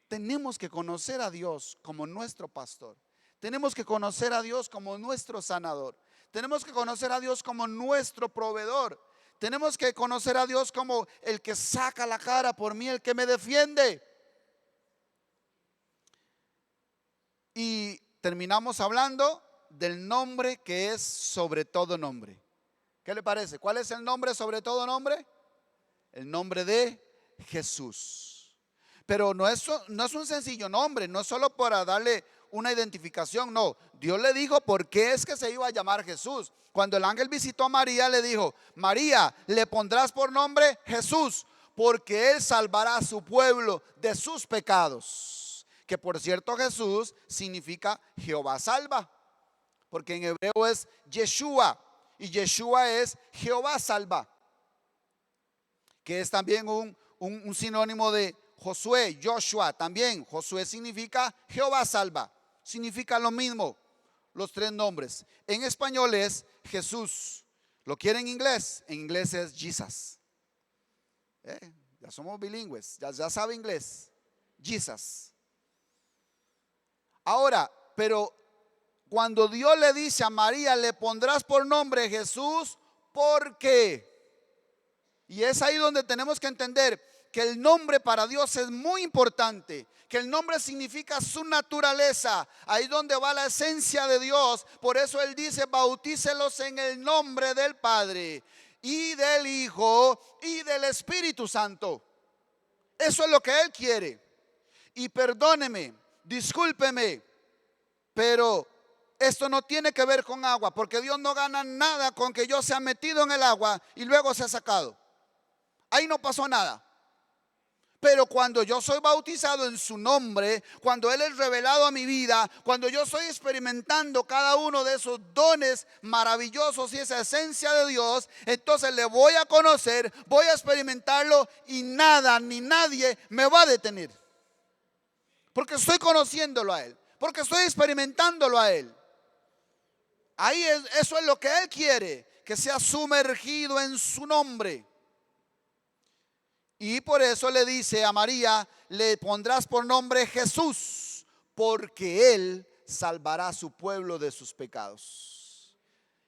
Tenemos que conocer a Dios como nuestro pastor. Tenemos que conocer a Dios como nuestro sanador. Tenemos que conocer a Dios como nuestro proveedor. Tenemos que conocer a Dios como el que saca la cara por mí, el que me defiende. Y terminamos hablando del nombre que es sobre todo nombre. ¿Qué le parece? ¿Cuál es el nombre sobre todo nombre? El nombre de Jesús. Pero no es un sencillo nombre, no es solo para darle una identificación, no. Dios le dijo por qué es que se iba a llamar Jesús. Cuando el ángel visitó a María, le dijo: María, le pondrás por nombre Jesús, porque Él salvará a su pueblo de sus pecados. Que por cierto, Jesús significa Jehová salva, porque en hebreo es Yeshua, y Yeshua es Jehová salva, que es también un sinónimo de Josué, Joshua también. Josué significa Jehová salva, significa lo mismo, los tres nombres. En español es Jesús. ¿Lo quiere en inglés? En inglés es Jesus. Ya somos bilingües, ya sabe inglés. Jesus. Ahora, pero cuando Dios le dice a María: le pondrás por nombre Jesús, ¿por qué? Y es ahí donde tenemos que entender que el nombre para Dios es muy importante, que el nombre significa su naturaleza, ahí donde va la esencia de Dios. Por eso Él dice: bautícelos en el nombre del Padre y del Hijo y del Espíritu Santo. Eso es lo que Él quiere. Y perdóneme, discúlpeme, pero esto no tiene que ver con agua, porque Dios no gana nada con que yo sea metido en el agua y luego sea sacado. Ahí no pasó nada. Pero cuando yo soy bautizado en su nombre, cuando Él es revelado a mi vida, cuando yo estoy experimentando cada uno de esos dones maravillosos y esa esencia de Dios, entonces le voy a conocer, voy a experimentarlo, y nada ni nadie me va a detener, porque estoy conociéndolo a Él, porque estoy experimentándolo a Él. Ahí eso es lo que Él quiere, que sea sumergido en su nombre. Y por eso le dice a María: le pondrás por nombre Jesús, porque Él salvará a su pueblo de sus pecados.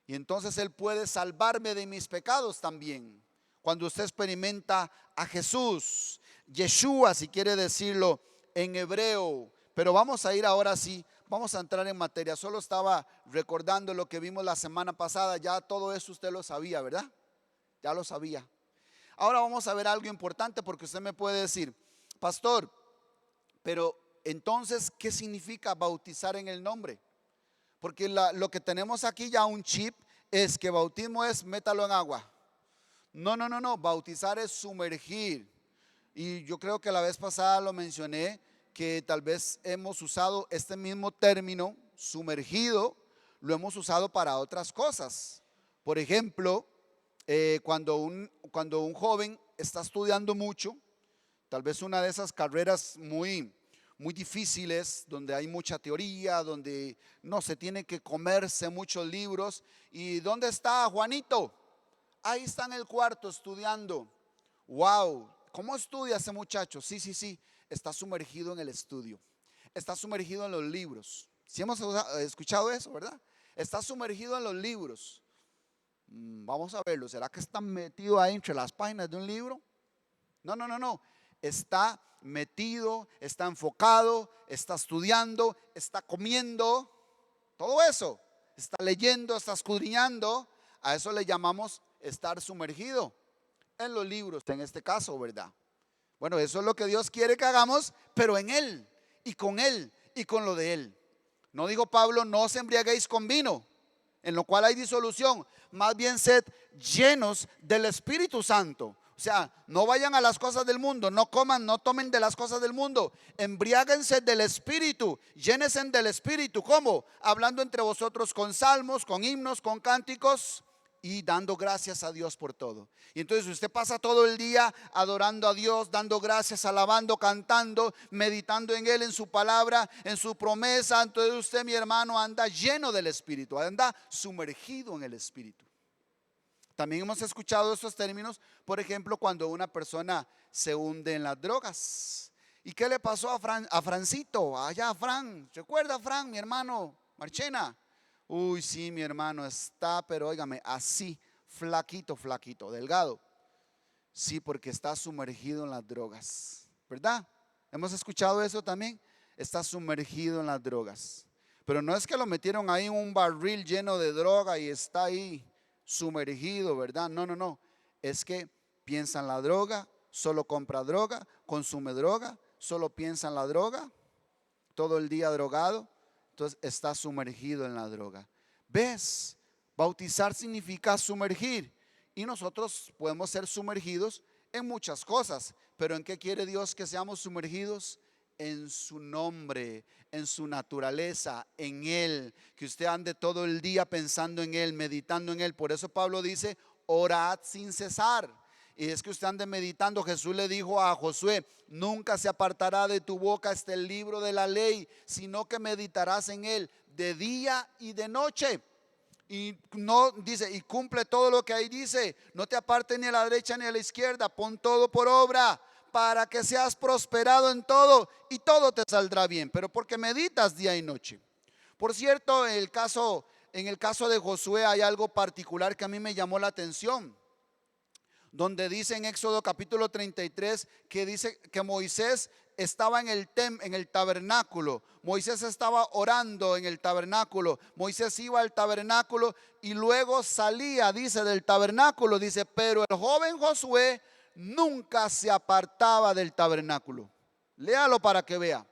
Y entonces Él puede salvarme de mis pecados también. Cuando usted experimenta a Jesús, Yeshua, si quiere decirlo en hebreo. Pero vamos a ir ahora sí, vamos a entrar en materia. Solo estaba recordando lo que vimos la semana pasada. Ya todo eso usted lo sabía, ¿verdad? Ya lo sabía. Ahora vamos a ver algo importante, porque usted me puede decir: pastor, pero entonces, ¿qué significa bautizar en el nombre? Porque lo que tenemos aquí ya un chip es que bautismo es métalo en agua. No, bautizar es sumergir. Y yo creo que la vez pasada lo mencioné, que tal vez hemos usado este mismo término, sumergido, lo hemos usado para otras cosas. Por ejemplo, cuando un joven está estudiando mucho, tal vez una de esas carreras muy difíciles, donde hay mucha teoría, donde no se tiene que comerse muchos libros. ¿Y dónde está Juanito? Ahí está en el cuarto estudiando. Wow, ¿cómo estudia ese muchacho? Sí, está sumergido en el estudio, está sumergido en los libros. Si hemos escuchado eso, ¿verdad? Está sumergido en los libros. Vamos a verlo. ¿Será que está metido ahí entre las páginas de un libro? No. Está metido, está enfocado, está estudiando, está comiendo, todo eso. Está leyendo, está escudriñando. A eso le llamamos estar sumergido en los libros, en este caso, ¿verdad? Bueno, eso es lo que Dios quiere que hagamos, pero en Él y con lo de Él. No dijo Pablo: no os embriaguéis con vino, en lo cual hay disolución, más bien sed llenos del Espíritu Santo. O sea, no vayan a las cosas del mundo, no coman, no tomen de las cosas del mundo. Embriáguense del Espíritu, llénense del Espíritu. ¿Cómo? Hablando entre vosotros con salmos, con himnos, con cánticos y dando gracias a Dios por todo. Y entonces usted pasa todo el día adorando a Dios, dando gracias, alabando, cantando, meditando en Él, en su palabra, en su promesa. Entonces usted, mi hermano, anda lleno del Espíritu, anda sumergido en el Espíritu. También hemos escuchado estos términos, por ejemplo, cuando una persona se hunde en las drogas. ¿Y qué le pasó a Francito? Allá a Fran, ¿recuerda Fran, mi hermano Marchena? Uy, sí, mi hermano está, pero óigame, así, flaquito, flaquito, delgado. Sí, porque está sumergido en las drogas, ¿verdad? ¿Hemos escuchado eso también? Está sumergido en las drogas. Pero no es que lo metieron ahí en un barril lleno de droga y está ahí sumergido, ¿verdad? No, no, no. Es que piensa en la droga, solo compra droga, consume droga, solo piensa en la droga, todo el día drogado. Entonces está sumergido en la droga. ¿Ves? Bautizar significa sumergir. Y nosotros podemos ser sumergidos en muchas cosas. Pero ¿en qué quiere Dios que seamos sumergidos? En su nombre, en su naturaleza, en Él. Que usted ande todo el día pensando en Él, meditando en Él. Por eso Pablo dice, orad sin cesar. Y es que usted ande meditando. Jesús le dijo a Josué, nunca se apartará de tu boca el libro de la ley, sino que meditarás en él de día y de noche. Y no dice, y cumple todo lo que ahí dice, no te apartes ni a la derecha ni a la izquierda, pon todo por obra para que seas prosperado en todo y todo te saldrá bien, pero porque meditas día y noche. Por cierto, en el caso de Josué hay algo particular que a mí me llamó la atención, donde dice en Éxodo capítulo 33 que dice que Moisés estaba en el tabernáculo. Moisés estaba orando en el tabernáculo. Moisés iba al tabernáculo y luego salía, dice, del tabernáculo. Dice, pero el joven Josué nunca se apartaba del tabernáculo. Léalo para que vea.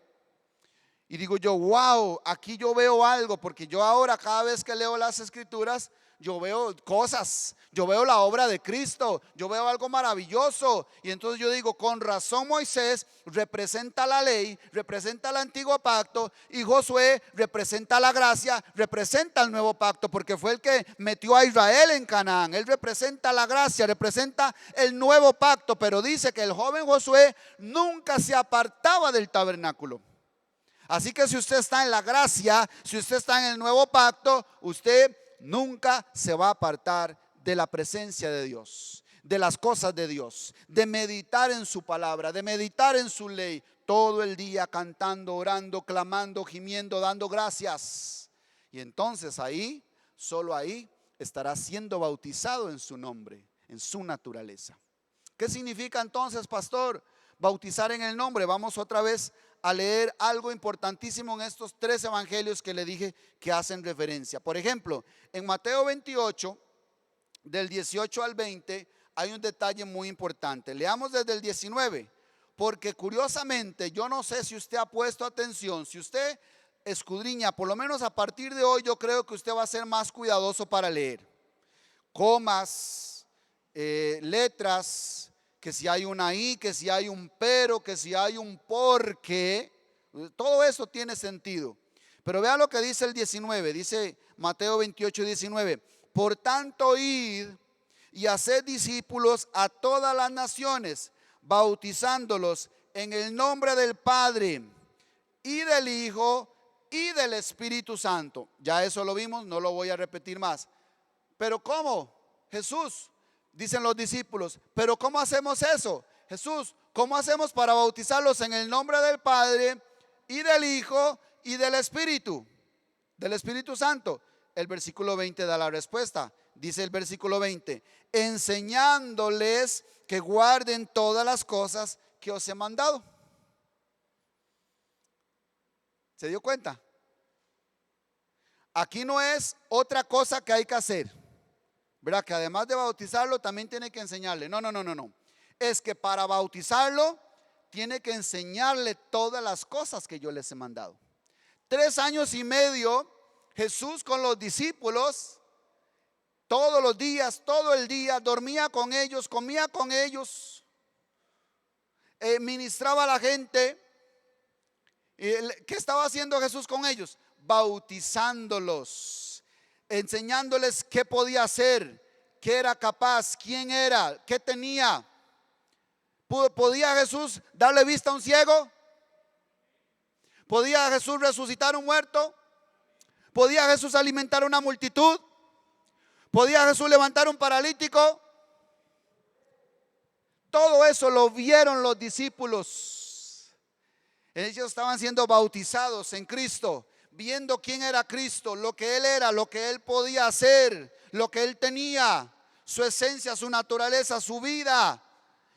Y digo yo, wow, aquí yo veo algo, porque yo ahora cada vez que leo las escrituras, yo veo cosas, yo veo la obra de Cristo, yo veo algo maravilloso. Y entonces yo digo, con razón Moisés representa la ley, representa el antiguo pacto, y Josué representa la gracia, representa el nuevo pacto, porque fue el que metió a Israel en Canaán. Él representa la gracia, representa el nuevo pacto, pero dice que el joven Josué nunca se apartaba del tabernáculo. Así que si usted está en la gracia, si usted está en el nuevo pacto, usted nunca se va a apartar de la presencia de Dios, de las cosas de Dios, de meditar en su palabra, de meditar en su ley, todo el día cantando, orando, clamando, gimiendo, dando gracias. Y entonces ahí, solo ahí, estará siendo bautizado en su nombre, en su naturaleza. ¿Qué significa entonces, pastor, bautizar en el nombre? Vamos otra vez a leer algo importantísimo en estos 3 evangelios que le dije que hacen referencia. Por ejemplo, en Mateo 28, del 18 al 20, hay un detalle muy importante. Leamos desde el 19, porque curiosamente, yo no sé si usted ha puesto atención, si usted escudriña, por lo menos a partir de hoy, yo creo que usted va a ser más cuidadoso para leer. Comas, letras, que si hay una i, que si hay un pero, que si hay un porque, todo eso tiene sentido. Pero vea lo que dice el 19, dice Mateo 28, 19. Por tanto, id y haced discípulos a todas las naciones, bautizándolos en el nombre del Padre y del Hijo y del Espíritu Santo. Ya eso lo vimos, no lo voy a repetir más. Pero ¿cómo? Jesús, dicen los discípulos, pero ¿cómo hacemos eso? Jesús, ¿cómo hacemos para bautizarlos en el nombre del Padre y del Hijo y del Espíritu Santo? El versículo 20 da la respuesta. Dice el versículo 20, enseñándoles que guarden todas las cosas que os he mandado. ¿Se dio cuenta? Aquí no es otra cosa que hay que hacer, ¿verdad? Que además de bautizarlo también tiene que enseñarle. No, no, no, no, no. Es que para bautizarlo tiene que enseñarle todas las cosas que yo les he mandado. 3 años y medio Jesús con los discípulos, todos los días, todo el día, dormía con ellos, comía con ellos, ministraba a la gente. ¿Qué estaba haciendo Jesús con ellos? Bautizándolos, enseñándoles qué podía hacer, ¿Qué era capaz? ¿Quién era? ¿Qué tenía? ¿Podía Jesús darle vista a un ciego? ¿Podía Jesús resucitar a un muerto? ¿Podía Jesús alimentar a una multitud? ¿Podía Jesús levantar a un paralítico? Todo eso lo vieron los discípulos. Ellos estaban siendo bautizados en Cristo, viendo quién era Cristo, lo que Él era, lo que Él podía hacer, lo que Él tenía, su esencia, su naturaleza, su vida.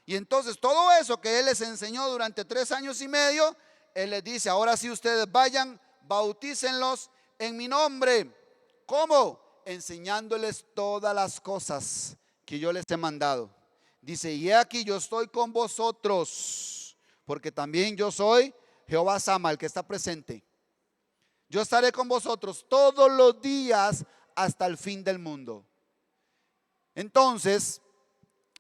Y entonces todo eso que Él les enseñó durante 3 años y medio, Él les dice: ahora sí ustedes vayan, bautícenlos en mi nombre. ¿Cómo? Enseñándoles todas las cosas que yo les he mandado. Dice: y he aquí yo estoy con vosotros, porque también yo soy Jehová Sama, el que está presente. Yo estaré con vosotros todos los días hasta el fin del mundo. Entonces,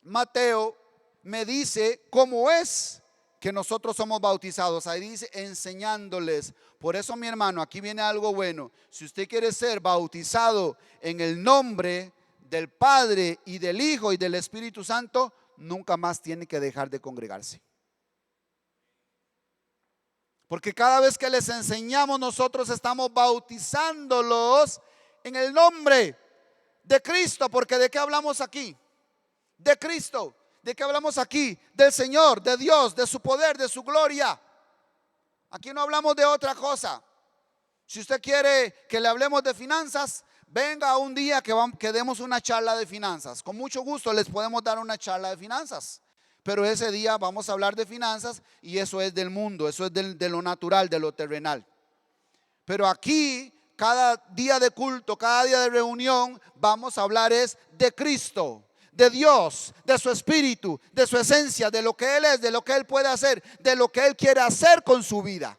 Mateo me dice cómo es que nosotros somos bautizados. Ahí dice enseñándoles. Por eso, mi hermano, aquí viene algo bueno. Si usted quiere ser bautizado en el nombre del Padre y del Hijo y del Espíritu Santo, nunca más tiene que dejar de congregarse. Porque cada vez que les enseñamos, nosotros estamos bautizándolos en el nombre de Cristo. Porque ¿de qué hablamos aquí? De Cristo. ¿De qué hablamos aquí? Del Señor, de Dios, de su poder, de su gloria. Aquí no hablamos de otra cosa. Si usted quiere que le hablemos de finanzas, venga un día que demos una charla de finanzas. Con mucho gusto les podemos dar una charla de finanzas. Pero ese día vamos a hablar de finanzas y eso es del mundo, eso es de lo natural, de lo terrenal. Pero aquí, cada día de culto, cada día de reunión, vamos a hablar es de Cristo, de Dios, de su espíritu, de su esencia, de lo que Él es, de lo que Él puede hacer, de lo que Él quiere hacer con su vida.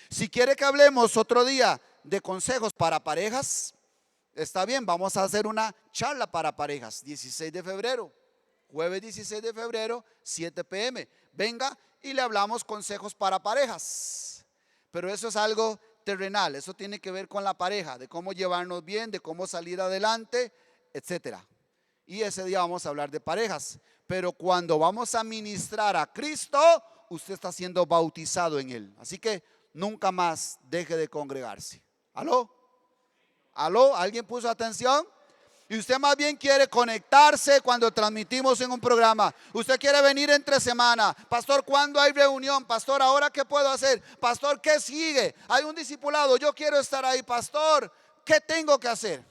Si quiere que hablemos otro día de consejos para parejas, está bien, vamos a hacer una charla para parejas, 16 de febrero. Jueves 16 de febrero, 7 p.m. Venga y le hablamos consejos para parejas. Pero eso es algo terrenal, eso tiene que ver con la pareja, de cómo llevarnos bien, de cómo salir adelante, etcétera. Y ese día vamos a hablar de parejas. Pero cuando vamos a ministrar a Cristo, usted está siendo bautizado en Él. Así que nunca más deje de congregarse. ¿Aló? ¿Aló? ¿Alguien puso atención? Y usted más bien quiere conectarse cuando transmitimos en un programa. Usted quiere venir entre semana. Pastor, ¿cuándo hay reunión? Pastor, ¿ahora qué puedo hacer? Pastor, ¿qué sigue? Hay un discipulado, yo quiero estar ahí. Pastor, ¿qué tengo que hacer?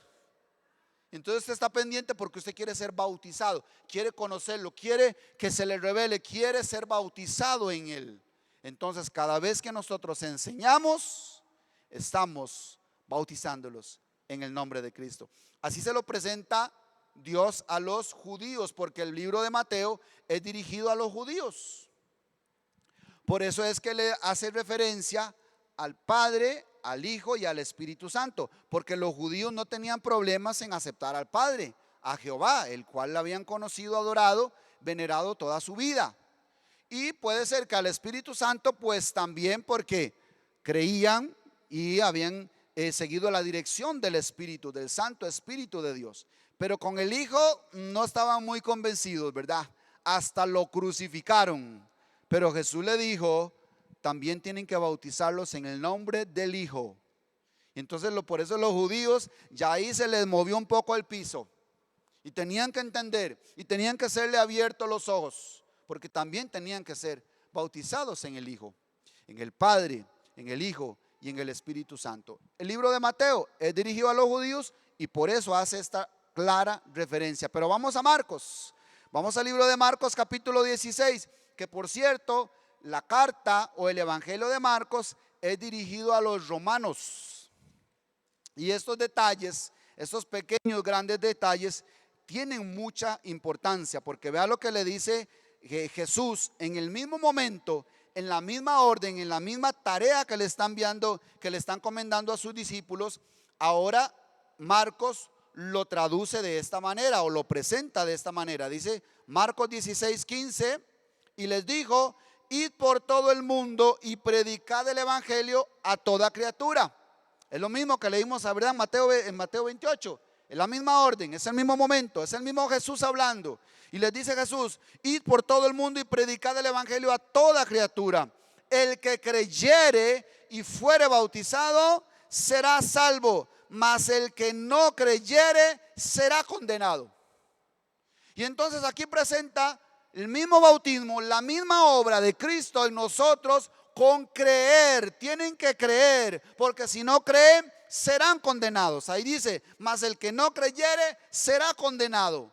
Entonces usted está pendiente porque usted quiere ser bautizado, quiere conocerlo, quiere que se le revele, quiere ser bautizado en Él. Entonces cada vez que nosotros enseñamos, estamos bautizándolos en el nombre de Cristo. Así se lo presenta Dios a los judíos, porque el libro de Mateo es dirigido a los judíos. Por eso es que le hace referencia al Padre, al Hijo y al Espíritu Santo, porque los judíos no tenían problemas en aceptar al Padre, a Jehová, el cual le habían conocido, adorado, venerado toda su vida. Y puede ser que al Espíritu Santo pues también, porque creían y habían seguido la dirección del Espíritu, del Santo Espíritu de Dios. Pero con el Hijo no estaban muy convencidos, ¿verdad? Hasta lo crucificaron. Pero Jesús le dijo: también tienen que bautizarlos en el nombre del Hijo. Y entonces por eso los judíos ya ahí se les movió un poco el piso. Y tenían que entender y tenían que serle abiertos los ojos, porque también tenían que ser bautizados en el Hijo, en el Padre, en el Hijo y en el Espíritu Santo. El libro de Mateo es dirigido a los judíos y por eso hace esta clara referencia. Pero vamos a Marcos. Vamos al libro de Marcos capítulo 16, que por cierto, la carta o el evangelio de Marcos es dirigido a los romanos. Y estos detalles, estos pequeños, grandes detalles, tienen mucha importancia, porque vea lo que le dice Jesús en el mismo momento, en la misma orden, en la misma tarea que le están enviando, que le están encomendando a sus discípulos. Ahora Marcos lo traduce de esta manera o lo presenta de esta manera. Dice Marcos 16:15, y les dijo: id por todo el mundo y predicad el evangelio a toda criatura. Es lo mismo que leímos, ¿verdad? En Mateo 28. Es la misma orden, es el mismo momento, es el mismo Jesús hablando. Y les dice Jesús: id por todo el mundo y predicad el evangelio a toda criatura. El que creyere y fuere bautizado será salvo, mas el que no creyere será condenado. Y entonces aquí presenta el mismo bautismo, la misma obra de Cristo en nosotros con creer. Tienen que creer, porque si no creen serán condenados. Ahí dice: mas el que no creyere será condenado.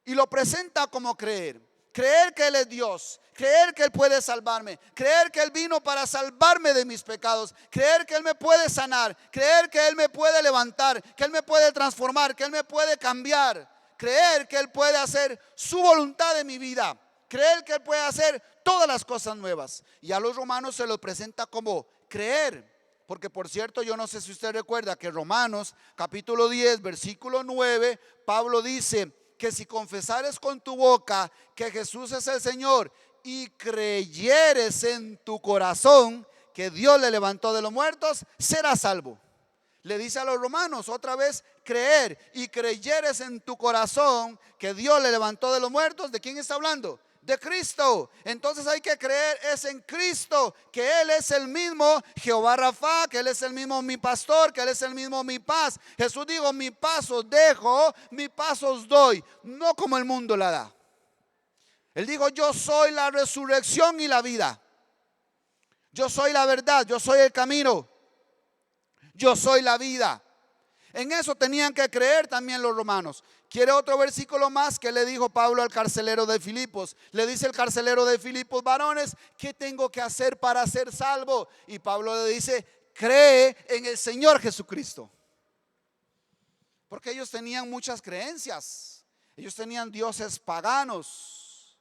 Y lo presenta como creer. Creer que Él es Dios, creer que Él puede salvarme, creer que Él vino para salvarme de mis pecados, creer que Él me puede sanar, creer que Él me puede levantar, que Él me puede transformar, que Él me puede cambiar, creer que Él puede hacer su voluntad en mi vida, creer que Él puede hacer todas las cosas nuevas. Y a los romanos se los presenta como creer. Porque por cierto, yo no sé si usted recuerda que Romanos capítulo 10 versículo 9, Pablo dice que si confesares con tu boca que Jesús es el Señor y creyeres en tu corazón que Dios le levantó de los muertos, serás salvo. Le dice a los romanos otra vez: creer, y creyeres en tu corazón que Dios le levantó de los muertos. ¿De quién está hablando? De Cristo. Entonces hay que creer es en Cristo, que Él es el mismo Jehová Rafa, que Él es el mismo mi pastor, que Él es el mismo mi paz. Jesús dijo: mi paz os dejo, mi paz os doy, no como el mundo la da. Él dijo: yo soy la resurrección y la vida, yo soy la verdad, yo soy el camino, yo soy la vida. En eso tenían que creer también los romanos. ¿Quiere otro versículo más? Que le dijo Pablo al carcelero de Filipos? Le dice el carcelero de Filipos: varones, ¿qué tengo que hacer para ser salvo? Y Pablo le dice: cree en el Señor Jesucristo. Porque ellos tenían muchas creencias. Ellos tenían dioses paganos.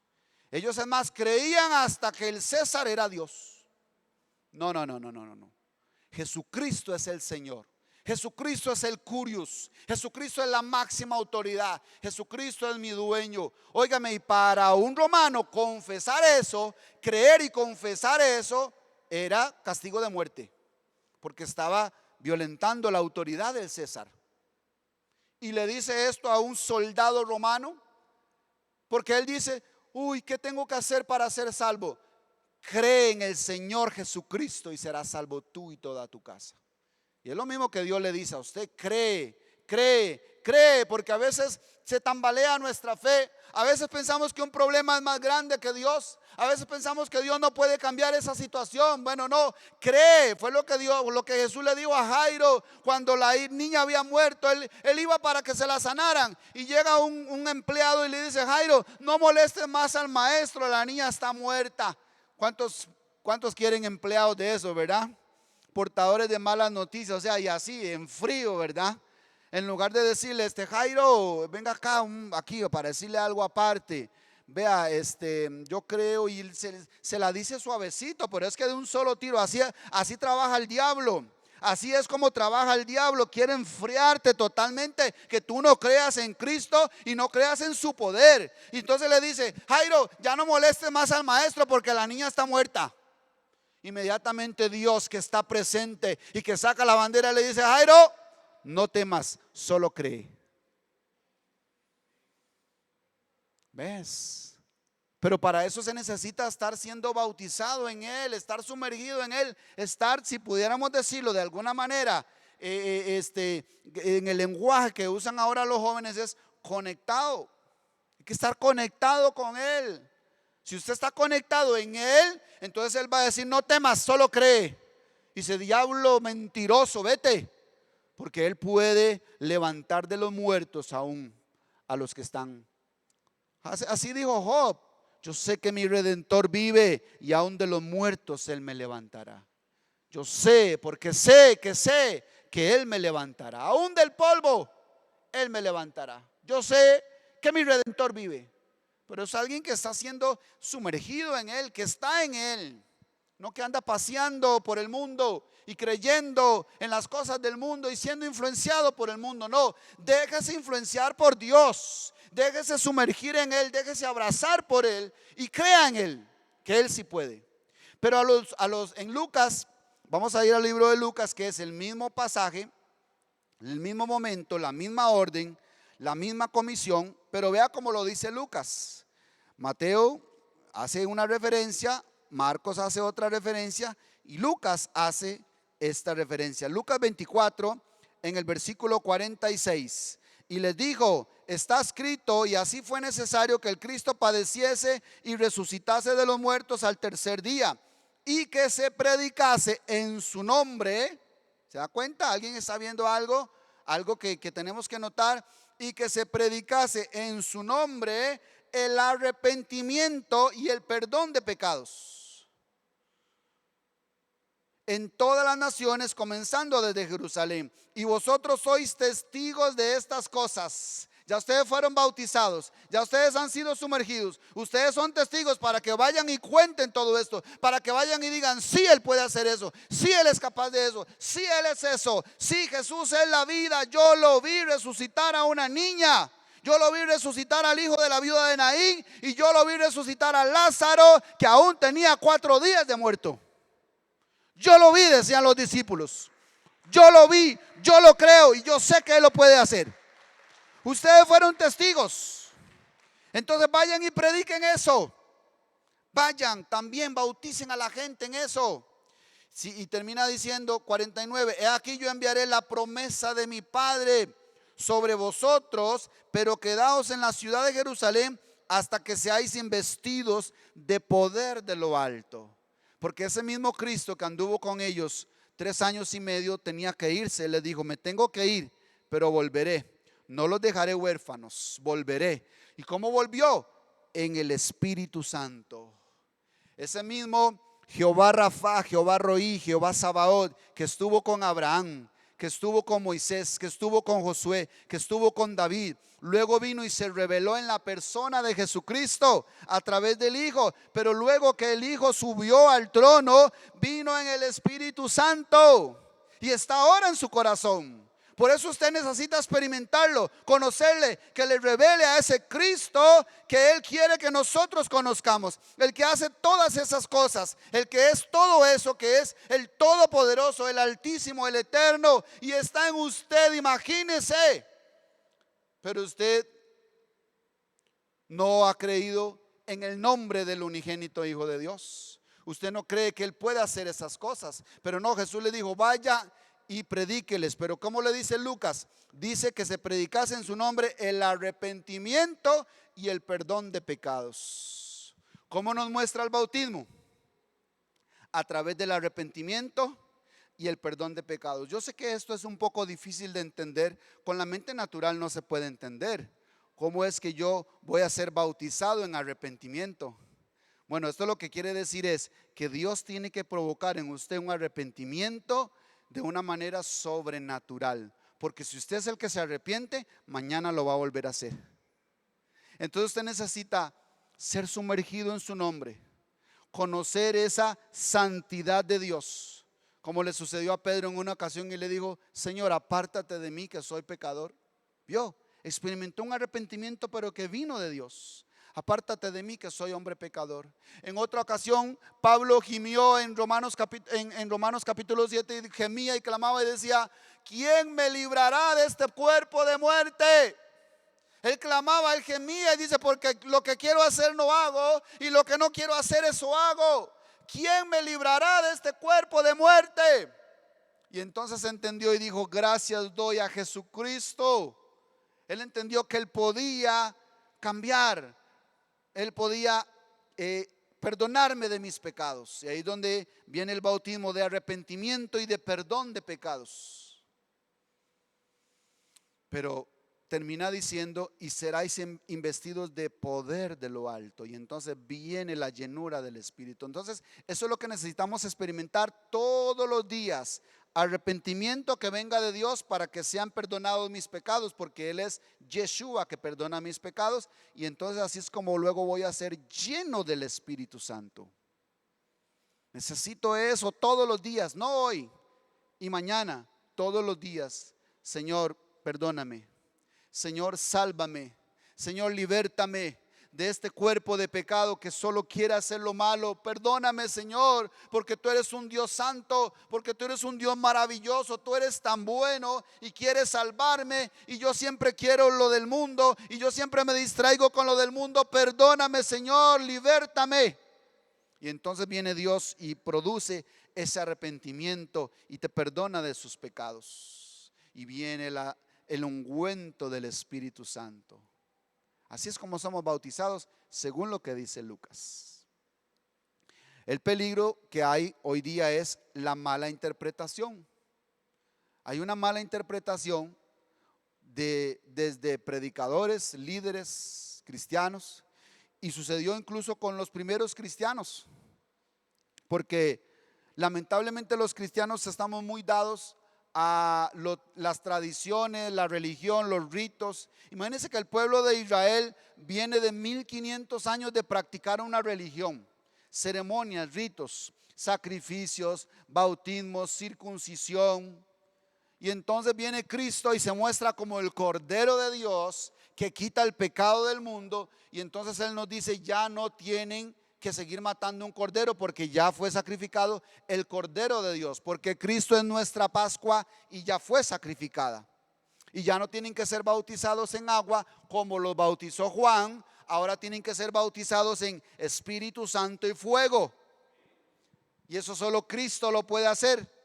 Ellos además creían hasta que el César era Dios. No. Jesucristo es el Señor. Jesucristo es el Curios. Jesucristo es la máxima autoridad. Jesucristo es mi dueño. Óigame, y para un romano confesar eso, creer y confesar eso, era castigo de muerte, porque estaba violentando la autoridad del César. Y le dice esto a un soldado romano, porque él dice: uy, ¿qué tengo que hacer para ser salvo? Cree en el Señor Jesucristo y serás salvo tú y toda tu casa. Y es lo mismo que Dios le dice a usted: cree, porque a veces se tambalea nuestra fe. A veces pensamos que un problema es más grande que Dios. A veces pensamos que Dios no puede cambiar esa situación. Bueno, no, cree. Fue lo que Jesús le dijo a Jairo cuando la niña había muerto. Él iba para que se la sanaran, y llega un empleado y le dice: Jairo, no molestes más al maestro, la niña está muerta. ¿Cuántos quieren empleados de eso, verdad? Portadores de malas noticias, o sea, y así en frío, ¿verdad? En lugar de decirle: Jairo, venga acá, aquí para decirle algo aparte. Vea, yo creo, y se la dice suavecito, pero es que de un solo tiro, así trabaja el diablo. Así es como trabaja el diablo. Quiere enfriarte totalmente, que tú no creas en Cristo y no creas en su poder. Y entonces le dice: Jairo, ya no molestes más al maestro porque la niña está muerta. Inmediatamente Dios, que está presente y que saca la bandera, le dice: Jairo, no temas, solo cree. ¿Ves? Pero para eso se necesita estar siendo bautizado en Él, estar sumergido en Él, estar, si pudiéramos decirlo de alguna manera, en el lenguaje que usan ahora los jóvenes, es conectado. Hay que estar conectado con Él. Si usted está conectado en Él, entonces Él va a decir: no temas, solo cree. Y dice: diablo mentiroso, vete, porque Él puede levantar de los muertos aún a los que están. Así dijo Job: yo sé que mi Redentor vive, y aún de los muertos Él me levantará. Yo sé, porque sé que Él me levantará. Aún del polvo Él me levantará. Yo sé que mi Redentor vive. Pero es alguien que está siendo sumergido en Él, que está en Él. No que anda paseando por el mundo y creyendo en las cosas del mundo y siendo influenciado por el mundo. No, déjese influenciar por Dios. Déjese sumergir en Él, déjese abrazar por Él y crea en Él, que Él sí puede. Pero en Lucas, vamos a ir al libro de Lucas, que es el mismo pasaje, el mismo momento, la misma orden, la misma comisión, pero vea cómo lo dice Lucas. Mateo hace una referencia, Marcos hace otra referencia y Lucas hace esta referencia. Lucas 24 en el versículo 46. Y les dijo: está escrito, y así fue necesario que el Cristo padeciese y resucitase de los muertos al tercer día, y que se predicase en su nombre. ¿Se da cuenta? ¿Alguien está viendo algo? Algo que tenemos que notar. Y que se predicase en su nombre el arrepentimiento y el perdón de pecados en todas las naciones, comenzando desde Jerusalén. Y vosotros sois testigos de estas cosas. Ya ustedes fueron bautizados, ya ustedes han sido sumergidos, ustedes son testigos para que vayan y cuenten todo esto, para que vayan y digan: sí, Él puede hacer eso, sí, Él es capaz de eso, sí, Él es eso, sí, Jesús es la vida. Yo lo vi resucitar a una niña, yo lo vi resucitar al hijo de la viuda de Naín, y yo lo vi resucitar a Lázaro, que aún tenía 4 días de muerto. Yo lo vi, decían los discípulos. Yo lo vi, yo lo creo, y yo sé que Él lo puede hacer. Ustedes fueron testigos. Entonces vayan y prediquen eso. Vayan, también bauticen a la gente en eso. Sí, y termina diciendo 49: he aquí yo enviaré la promesa de mi Padre sobre vosotros, pero quedaos en la ciudad de Jerusalén hasta que seáis investidos de poder de lo alto. Porque ese mismo Cristo que anduvo con ellos 3 años y medio tenía que irse. Él les dijo: me tengo que ir, pero volveré. No los dejaré huérfanos, volveré. ¿Y cómo volvió? En el Espíritu Santo. Ese mismo Jehová Rafa, Jehová Roí, Jehová Sabaoth, que estuvo con Abraham, que estuvo con Moisés, que estuvo con Josué, que estuvo con David, luego vino y se reveló en la persona de Jesucristo a través del Hijo. Pero luego que el Hijo subió al trono, vino en el Espíritu Santo y está ahora en su corazón. Por eso usted necesita experimentarlo, conocerle, que le revele a ese Cristo que Él quiere que nosotros conozcamos. El que hace todas esas cosas, el que es todo eso, que es el Todopoderoso, el Altísimo, el Eterno, y está en usted. Imagínese. Pero usted no ha creído en el nombre del unigénito Hijo de Dios. Usted no cree que Él puede hacer esas cosas. Pero no, Jesús le dijo: vaya y predíqueles. Pero ¿cómo le dice Lucas? Dice que se predicase en su nombre el arrepentimiento y el perdón de pecados. ¿Cómo nos muestra el bautismo? A través del arrepentimiento y el perdón de pecados. Yo sé que esto es un poco difícil de entender. Con la mente natural no se puede entender. ¿Cómo es que yo voy a ser bautizado en arrepentimiento? Bueno, esto lo que quiere decir es que Dios tiene que provocar en usted un arrepentimiento de una manera sobrenatural. Porque si usted es el que se arrepiente, mañana lo va a volver a hacer. Entonces usted necesita ser sumergido en su nombre, conocer esa santidad de Dios, como le sucedió a Pedro en una ocasión y le dijo: Señor, apártate de mí que soy pecador. Vio, experimentó un arrepentimiento pero que vino de Dios. Apártate de mí que soy hombre pecador. En otra ocasión Pablo gimió en Romanos capítulo 7, y gemía y clamaba y decía: ¿quién me librará de este cuerpo de muerte? Él clamaba, él gemía y dice: porque lo que quiero hacer no hago, y lo que no quiero hacer eso hago. ¿Quién me librará de este cuerpo de muerte? Y entonces entendió y dijo: gracias doy a Jesucristo. Él entendió que él podía cambiar, él podía perdonarme de mis pecados. Y ahí es donde viene el bautismo de arrepentimiento y de perdón de pecados. Pero termina diciendo: y seráis investidos de poder de lo alto. Y entonces viene la llenura del Espíritu. Entonces eso es lo que necesitamos experimentar todos los días. Arrepentimiento que venga de Dios para que sean perdonados mis pecados, porque Él es Yeshua que perdona mis pecados. Y entonces así es como luego voy a ser lleno del Espíritu Santo. Necesito eso todos los días, no hoy y mañana, todos los días. Señor, perdóname. Señor, sálvame. Señor, libértame de este cuerpo de pecado que solo quiere hacer lo malo. Perdóname, Señor, porque tú eres un Dios santo, porque tú eres un Dios maravilloso, tú eres tan bueno y quieres salvarme, y yo siempre quiero lo del mundo y yo siempre me distraigo con lo del mundo. Perdóname, Señor, libértame. Y entonces viene Dios y produce ese arrepentimiento y te perdona de sus pecados. Y viene el ungüento del Espíritu Santo. Así es como somos bautizados, según lo que dice Lucas. El peligro que hay hoy día es la mala interpretación. Hay una mala interpretación desde predicadores, líderes cristianos, y sucedió incluso con los primeros cristianos, porque lamentablemente los cristianos estamos muy dados a las tradiciones, la religión, los ritos. Imagínense que el pueblo de Israel viene de 1500 años de practicar una religión, ceremonias, ritos, sacrificios, bautismos, circuncisión. Y entonces viene Cristo y se muestra como el Cordero de Dios que quita el pecado del mundo. Y entonces Él nos dice: ya no tienen que seguir matando un cordero, porque ya fue sacrificado el Cordero de Dios, porque Cristo es nuestra Pascua y ya fue sacrificada. Y ya no tienen que ser bautizados en agua como los bautizó Juan. Ahora tienen que ser bautizados en Espíritu Santo y fuego. Y eso solo Cristo lo puede hacer.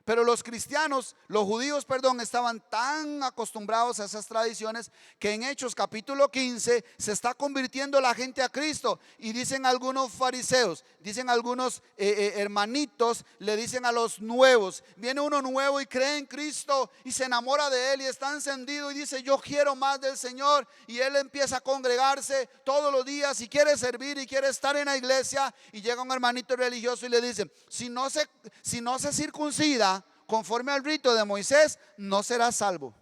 Pero los cristianos, los judíos, estaban tan acostumbrados a esas tradiciones que en Hechos capítulo 15 se está convirtiendo la gente a Cristo. Y dicen algunos fariseos, dicen algunos hermanitos, le dicen a los nuevos: viene uno nuevo y cree en Cristo y se enamora de Él y está encendido y dice: yo quiero más del Señor. Y él empieza a congregarse todos los días y quiere servir y quiere estar en la iglesia. Y llega un hermanito religioso y le dice: si no se circuncida conforme al rito de Moisés, no será salvo.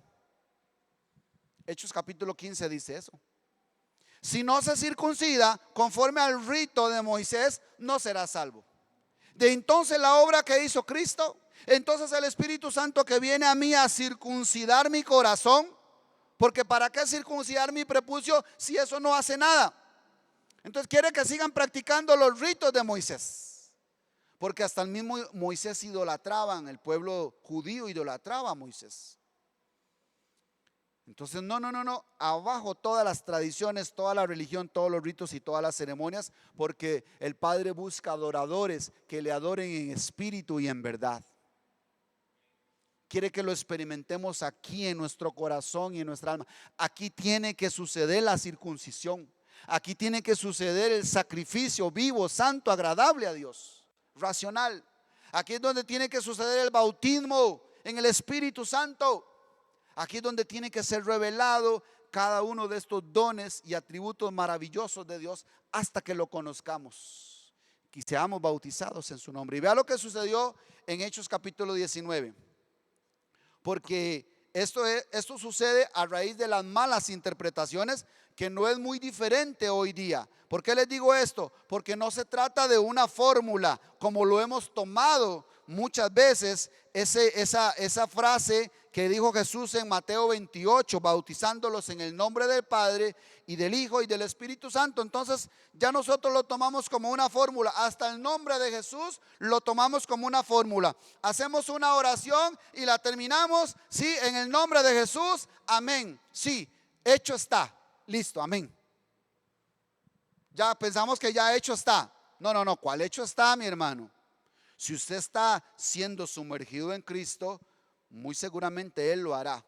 Hechos capítulo 15 dice eso. Si no se circuncida conforme al rito de Moisés, no será salvo. De entonces la obra que hizo Cristo, entonces el Espíritu Santo que viene a mí a circuncidar mi corazón, porque ¿para qué circuncidar mi prepucio si eso no hace nada? Entonces quiere que sigan practicando los ritos de Moisés. Porque hasta el mismo Moisés idolatraban, el pueblo judío idolatraba a Moisés. Entonces no, abajo todas las tradiciones, toda la religión, todos los ritos y todas las ceremonias, porque el Padre busca adoradores que le adoren en espíritu y en verdad. Quiere que lo experimentemos aquí en nuestro corazón y en nuestra alma. Aquí tiene que suceder la circuncisión. Aquí tiene que suceder el sacrificio vivo, santo, agradable a Dios, racional. Aquí es donde tiene que suceder el bautismo en el Espíritu Santo. Aquí es donde tiene que ser revelado cada uno de estos dones y atributos maravillosos de Dios hasta que lo conozcamos y seamos bautizados en su nombre. Y vea lo que sucedió en Hechos capítulo 19. Porque esto sucede a raíz de las malas interpretaciones, que no es muy diferente hoy día. ¿Por qué les digo esto? Porque no se trata de una fórmula como lo hemos tomado muchas veces, esa frase que dijo Jesús en Mateo 28, bautizándolos en el nombre del Padre y del Hijo y del Espíritu Santo. Entonces ya nosotros lo tomamos como una fórmula. Hasta el nombre de Jesús lo tomamos como una fórmula. Hacemos una oración y la terminamos: sí, en el nombre de Jesús, amén. Sí, hecho está, listo, amén. Ya pensamos que ya hecho está. No, ¿cuál hecho está, mi hermano? Si usted está siendo sumergido en Cristo, muy seguramente Él lo hará.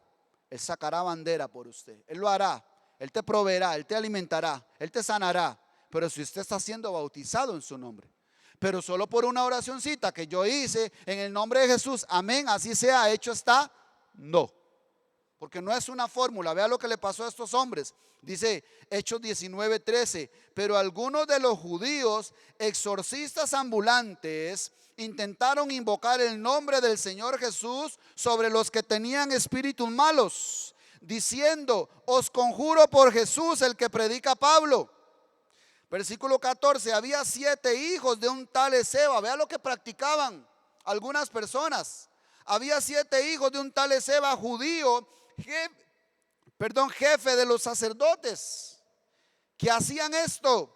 Él sacará bandera por usted. Él lo hará. Él te proveerá, Él te alimentará, Él te sanará. Pero si usted está siendo bautizado en su nombre, pero solo por una oracioncita que yo hice en el nombre de Jesús, amén, así sea, hecho está, no. Porque no es una fórmula. Vea lo que le pasó a estos hombres. Dice Hechos 19:13: pero algunos de los judíos, exorcistas ambulantes, intentaron invocar el nombre del Señor Jesús sobre los que tenían espíritus malos, diciendo: os conjuro por Jesús, el que predica Pablo. Versículo 14: había 7 hijos de un tal Esceva. Vea lo que practicaban algunas personas. Había 7 hijos de un tal Esceva, judío, jefe de los sacerdotes. que hacían esto.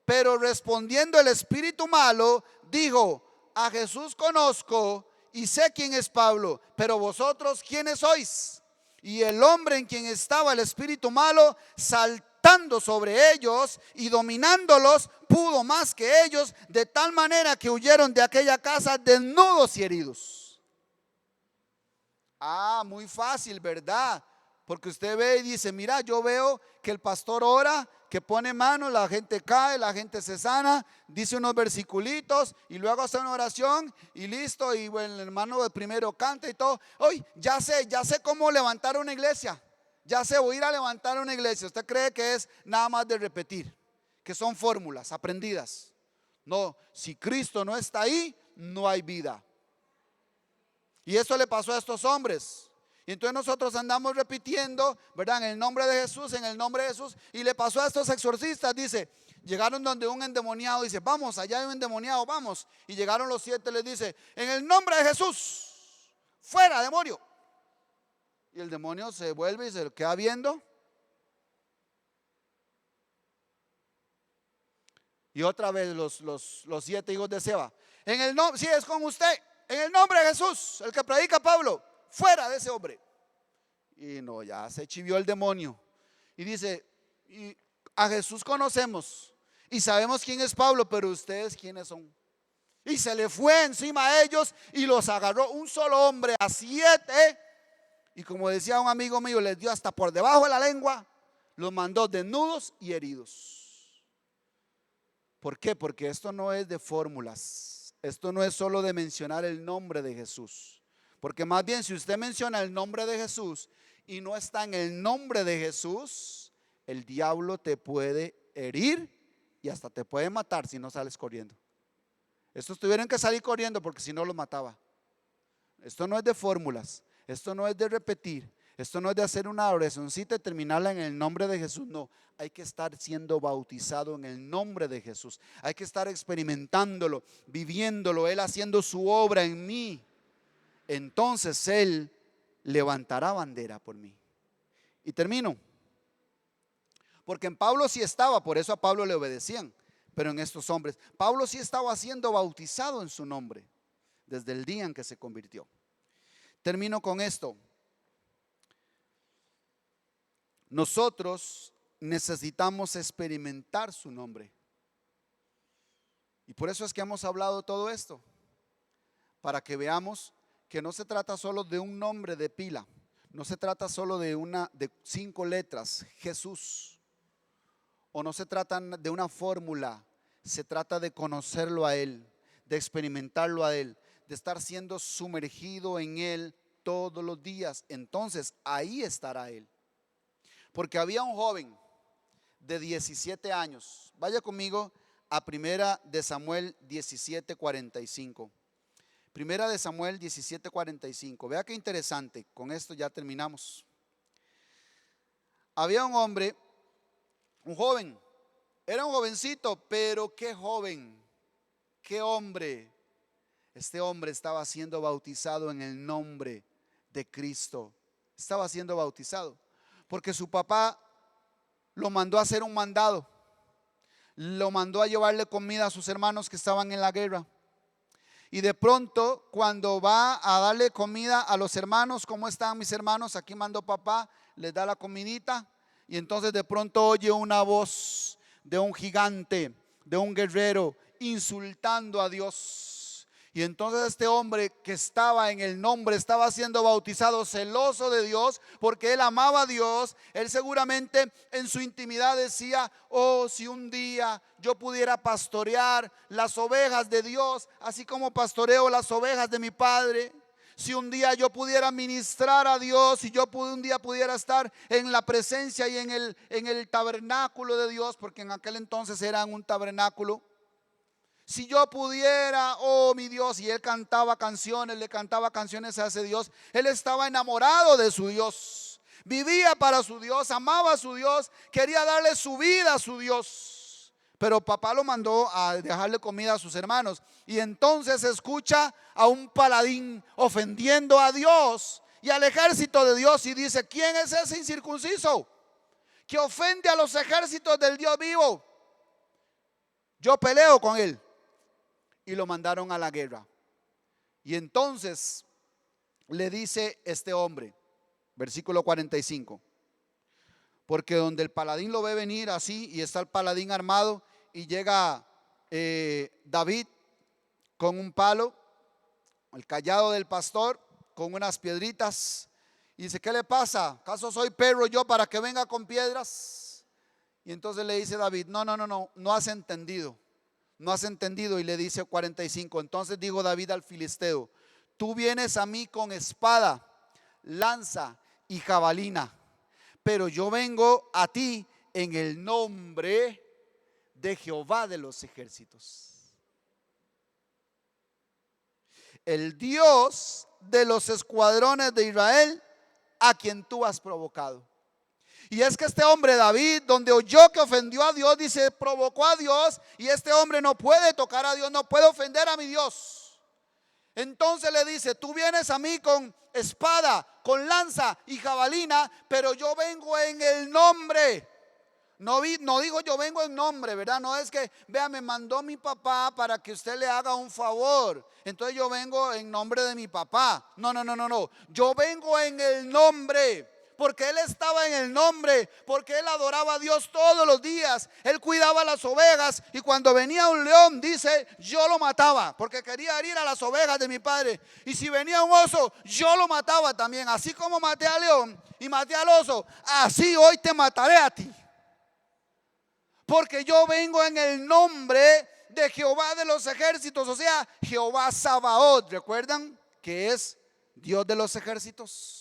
Pero respondiendo el espíritu malo, dijo: a Jesús conozco y sé quién es Pablo, pero vosotros, ¿quiénes sois? Y el hombre en quien estaba el espíritu malo, saltando sobre ellos y dominándolos, pudo más que ellos, de tal manera que huyeron de aquella casa desnudos y heridos. Muy fácil, ¿verdad? Porque usted ve y dice: mira, yo veo que el pastor ora, que pone manos, la gente cae, la gente se sana, dice unos versiculitos y luego hace una oración y listo. Y bueno, el hermano primero canta y todo. Hoy ya sé cómo levantar una iglesia. Ya sé, voy a ir a levantar una iglesia. ¿Usted cree que es nada más de repetir? Que son fórmulas aprendidas. No, si Cristo no está ahí, no hay vida. Y eso le pasó a estos hombres. Y entonces nosotros andamos repitiendo, ¿verdad? En el nombre de Jesús, en el nombre de Jesús. Y le pasó a estos exorcistas, dice, llegaron donde un endemoniado, dice: vamos, allá hay un endemoniado, vamos. Y llegaron los 7, les dice: en el nombre de Jesús, fuera, demonio. Y el demonio se vuelve y se queda viendo. Y otra vez los 7 hijos de Seba: en el nombre, si es con usted, en el nombre de Jesús, el que predica Pablo, fuera de ese hombre. Y no, ya se chivió el demonio. Y dice: y a Jesús conocemos y sabemos quién es Pablo, pero ustedes quiénes son. Y se le fue encima a ellos y los agarró, un solo hombre, a 7. Y como decía un amigo mío, les dio hasta por debajo de la lengua, los mandó desnudos y heridos. ¿Por qué? Porque esto no es de fórmulas. Esto no es solo de mencionar el nombre de Jesús. Porque más bien, si usted menciona el nombre de Jesús y no está en el nombre de Jesús, el diablo te puede herir y hasta te puede matar si no sales corriendo. Estos tuvieron que salir corriendo porque si no los mataba. Esto no es de fórmulas, esto no es de repetir, esto no es de hacer una oracióncita y terminarla en el nombre de Jesús. No, hay que estar siendo bautizado en el nombre de Jesús. Hay que estar experimentándolo, viviéndolo, Él haciendo su obra en mí. Entonces Él levantará bandera por mí. Y termino. Porque en Pablo sí estaba, por eso a Pablo le obedecían. Pero en estos hombres, Pablo sí estaba siendo bautizado en su nombre desde el día en que se convirtió. Termino con esto. Nosotros necesitamos experimentar su nombre. Y por eso es que hemos hablado todo esto. Para que veamos que no se trata solo de un nombre de pila. No se trata solo de 5 letras, Jesús. O no se trata de una fórmula. Se trata de conocerlo a Él, de experimentarlo a Él, de estar siendo sumergido en Él todos los días. Entonces ahí estará Él. Porque había un joven de 17 años. Vaya conmigo a Primera de Samuel 17:45. Primera de Samuel 17:45. Vea qué interesante. Con esto ya terminamos. Había un hombre, un joven. Era un jovencito, pero qué joven, qué hombre. Este hombre estaba siendo bautizado en el nombre de Cristo. Estaba siendo bautizado porque su papá lo mandó a hacer un mandado. Lo mandó a llevarle comida a sus hermanos que estaban en la guerra. Y de pronto, cuando va a darle comida a los hermanos: ¿cómo están mis hermanos? Aquí mandó papá, les da la comidita. Y entonces de pronto oye una voz de un gigante, de un guerrero, insultando a Dios. Y entonces este hombre que estaba en el nombre, estaba siendo bautizado, celoso de Dios, porque él amaba a Dios. Él seguramente en su intimidad decía: oh, si un día yo pudiera pastorear las ovejas de Dios, así como pastoreo las ovejas de mi padre. Si un día yo pudiera ministrar a Dios, si yo un día pudiera estar en la presencia y en el tabernáculo de Dios, porque en aquel entonces era un tabernáculo. Si yo pudiera, oh mi Dios. Y él cantaba canciones, le cantaba canciones a ese Dios. Él estaba enamorado de su Dios, vivía para su Dios, amaba a su Dios, quería darle su vida a su Dios. Pero papá lo mandó a dejarle comida a sus hermanos. Y entonces escucha a un paladín ofendiendo a Dios y al ejército de Dios y dice: ¿quién es ese incircunciso que ofende a los ejércitos del Dios vivo. Yo peleo con él. Y lo mandaron a la guerra. Y entonces le dice este hombre, versículo 45, porque donde el paladín lo ve venir así, y está el paladín armado, y llega David con un palo, el cayado del pastor, con unas piedritas, y dice: ¿qué le pasa? ¿Acaso soy perro yo para que venga con piedras? Y entonces le dice David: no has entendido. No has entendido. Y le dice 45, entonces dijo David al filisteo: tú vienes a mí con espada, lanza y jabalina, pero yo vengo a ti en el nombre de Jehová de los ejércitos, el Dios de los escuadrones de Israel, a quien tú has provocado. Y es que este hombre David, donde oyó que ofendió a Dios, dice, provocó a Dios, y este hombre no puede tocar a Dios, no puede ofender a mi Dios. Entonces le dice: tú vienes a mí con espada, con lanza y jabalina, pero yo vengo en el nombre. No digo yo vengo en nombre, ¿verdad? No es que, vea, me mandó mi papá para que usted le haga un favor, entonces yo vengo en nombre de mi papá. No. Yo vengo en el nombre. Porque él estaba en el nombre, porque él adoraba a Dios todos los días. Él cuidaba las ovejas, y cuando venía un león, dice, yo lo mataba, porque quería herir a las ovejas de mi padre. Y si venía un oso, yo lo mataba también. Así como maté al león y maté al oso, así hoy te mataré a ti. Porque yo vengo en el nombre de Jehová de los ejércitos, o sea, Jehová Sabaoth. ¿Recuerdan que es Dios de los ejércitos?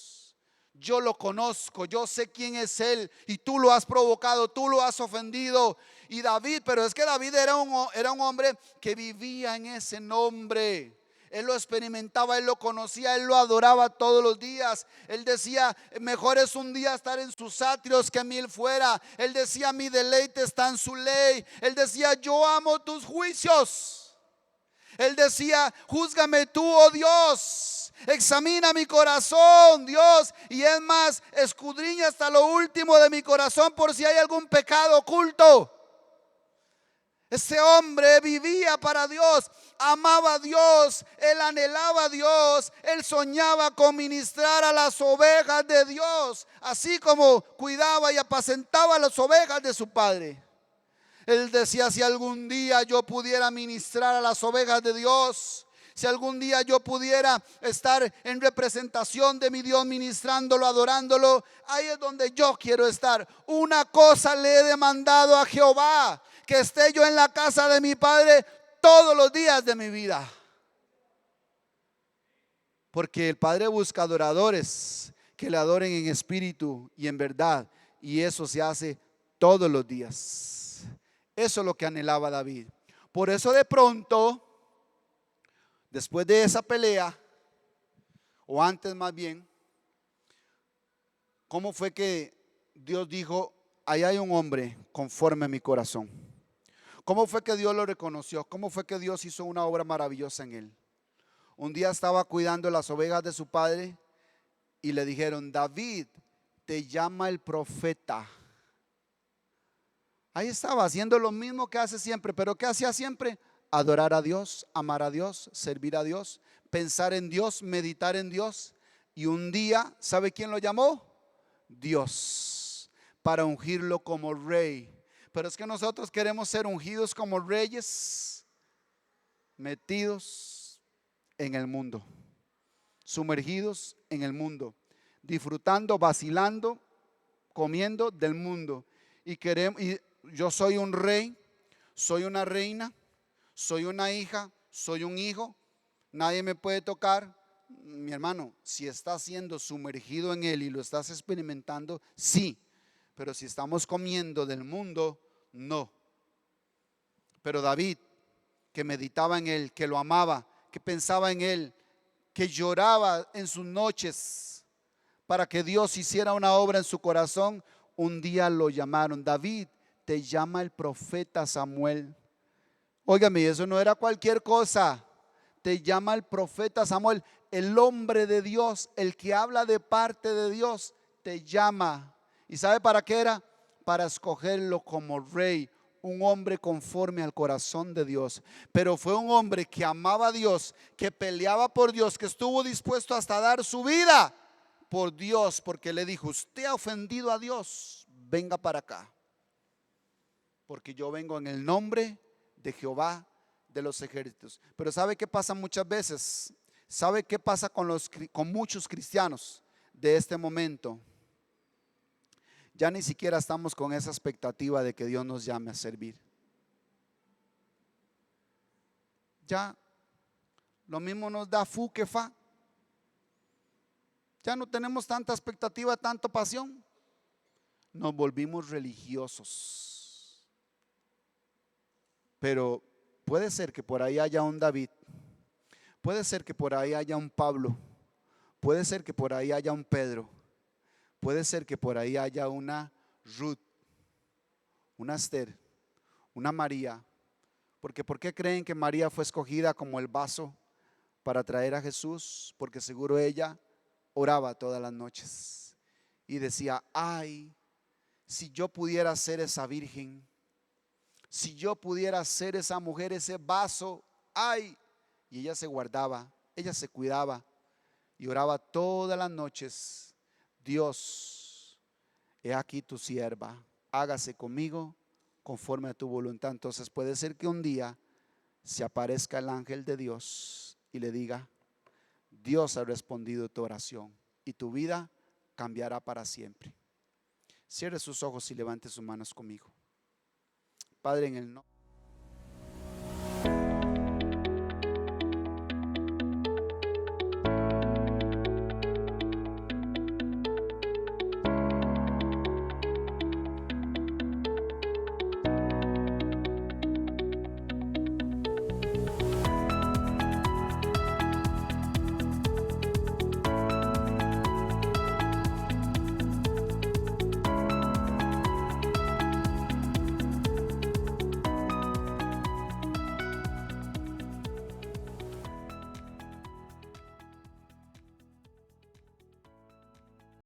Yo lo conozco, yo sé quién es él, y tú lo has provocado, tú lo has ofendido. Y David, pero es que David era un hombre que vivía en ese nombre. Él lo experimentaba, él lo conocía, él lo adoraba todos los días. Él decía: mejor es un día estar en sus atrios que 1000 fuera. Él decía: mi deleite está en su ley. Él decía: yo amo tus juicios. Él decía: júzgame tú, oh Dios. Examina mi corazón, Dios, y es más, escudriña hasta lo último de mi corazón por si hay algún pecado oculto. Este hombre vivía para Dios, amaba a Dios, él anhelaba a Dios, él soñaba con ministrar a las ovejas de Dios, así como cuidaba y apacentaba las ovejas de su padre. Él decía: si algún día yo pudiera ministrar a las ovejas de Dios, si algún día yo pudiera estar en representación de mi Dios, ministrándolo, adorándolo, ahí es donde yo quiero estar. Una cosa le he demandado a Jehová: que esté yo en la casa de mi padre todos los días de mi vida. Porque el Padre busca adoradores que le adoren en espíritu y en verdad, y eso se hace todos los días. Eso es lo que anhelaba David. Por eso de pronto, después de esa pelea, o antes más bien, ¿cómo fue que Dios dijo: ahí hay un hombre conforme a mi corazón? ¿Cómo fue que Dios lo reconoció? ¿Cómo fue que Dios hizo una obra maravillosa en él? Un día estaba cuidando las ovejas de su padre y le dijeron: David, te llama el profeta. Ahí estaba haciendo lo mismo que hace siempre, pero ¿qué hacía siempre? Adorar a Dios, amar a Dios, servir a Dios, pensar en Dios, meditar en Dios. Y un día, ¿sabe quién lo llamó? Dios, para ungirlo como rey. Pero es que nosotros queremos ser ungidos como reyes, metidos en el mundo, sumergidos en el mundo, disfrutando, vacilando, comiendo del mundo. Y yo soy un rey, soy una reina, soy una hija, soy un hijo, nadie me puede tocar. Mi hermano, si estás siendo sumergido en él y lo estás experimentando, sí. Pero si estamos comiendo del mundo, no. Pero David, que meditaba en él, que lo amaba, que pensaba en él, que lloraba en sus noches para que Dios hiciera una obra en su corazón, un día lo llamaron: David, te llama el profeta Samuel. Óigame, eso no era cualquier cosa. Te llama el profeta Samuel, el hombre de Dios, el que habla de parte de Dios, te llama. ¿Y sabe para qué era? para escogerlo como rey, un hombre conforme al corazón de Dios. Pero fue un hombre que amaba a Dios, que peleaba por Dios, que estuvo dispuesto hasta dar su vida por Dios, porque le dijo: usted ha ofendido a Dios, venga para acá, porque yo vengo en el nombre de Jehová de los ejércitos. Pero ¿sabe qué pasa muchas veces? ¿Sabe qué pasa con muchos cristianos de este momento? Ya ni siquiera estamos con esa expectativa de que Dios nos llame a servir. Ya lo mismo nos da fu que fa. Ya no tenemos tanta expectativa, tanta pasión. Nos volvimos religiosos. Pero puede ser que por ahí haya un David, puede ser que por ahí haya un Pablo, puede ser que por ahí haya un Pedro, puede ser que por ahí haya una Ruth, una Esther, una María. Porque ¿por qué creen que María fue escogida como el vaso para traer a Jesús? Porque seguro ella oraba todas las noches y decía: ay, si yo pudiera ser esa virgen, si yo pudiera ser esa mujer, ese vaso, ay. Y ella se guardaba, ella se cuidaba y oraba todas las noches: Dios, he aquí tu sierva, hágase conmigo conforme a tu voluntad. Entonces puede ser que un día se aparezca el ángel de Dios y le diga: Dios ha respondido tu oración y tu vida cambiará para siempre. Cierre sus ojos y levante sus manos conmigo. Padre, en el nombre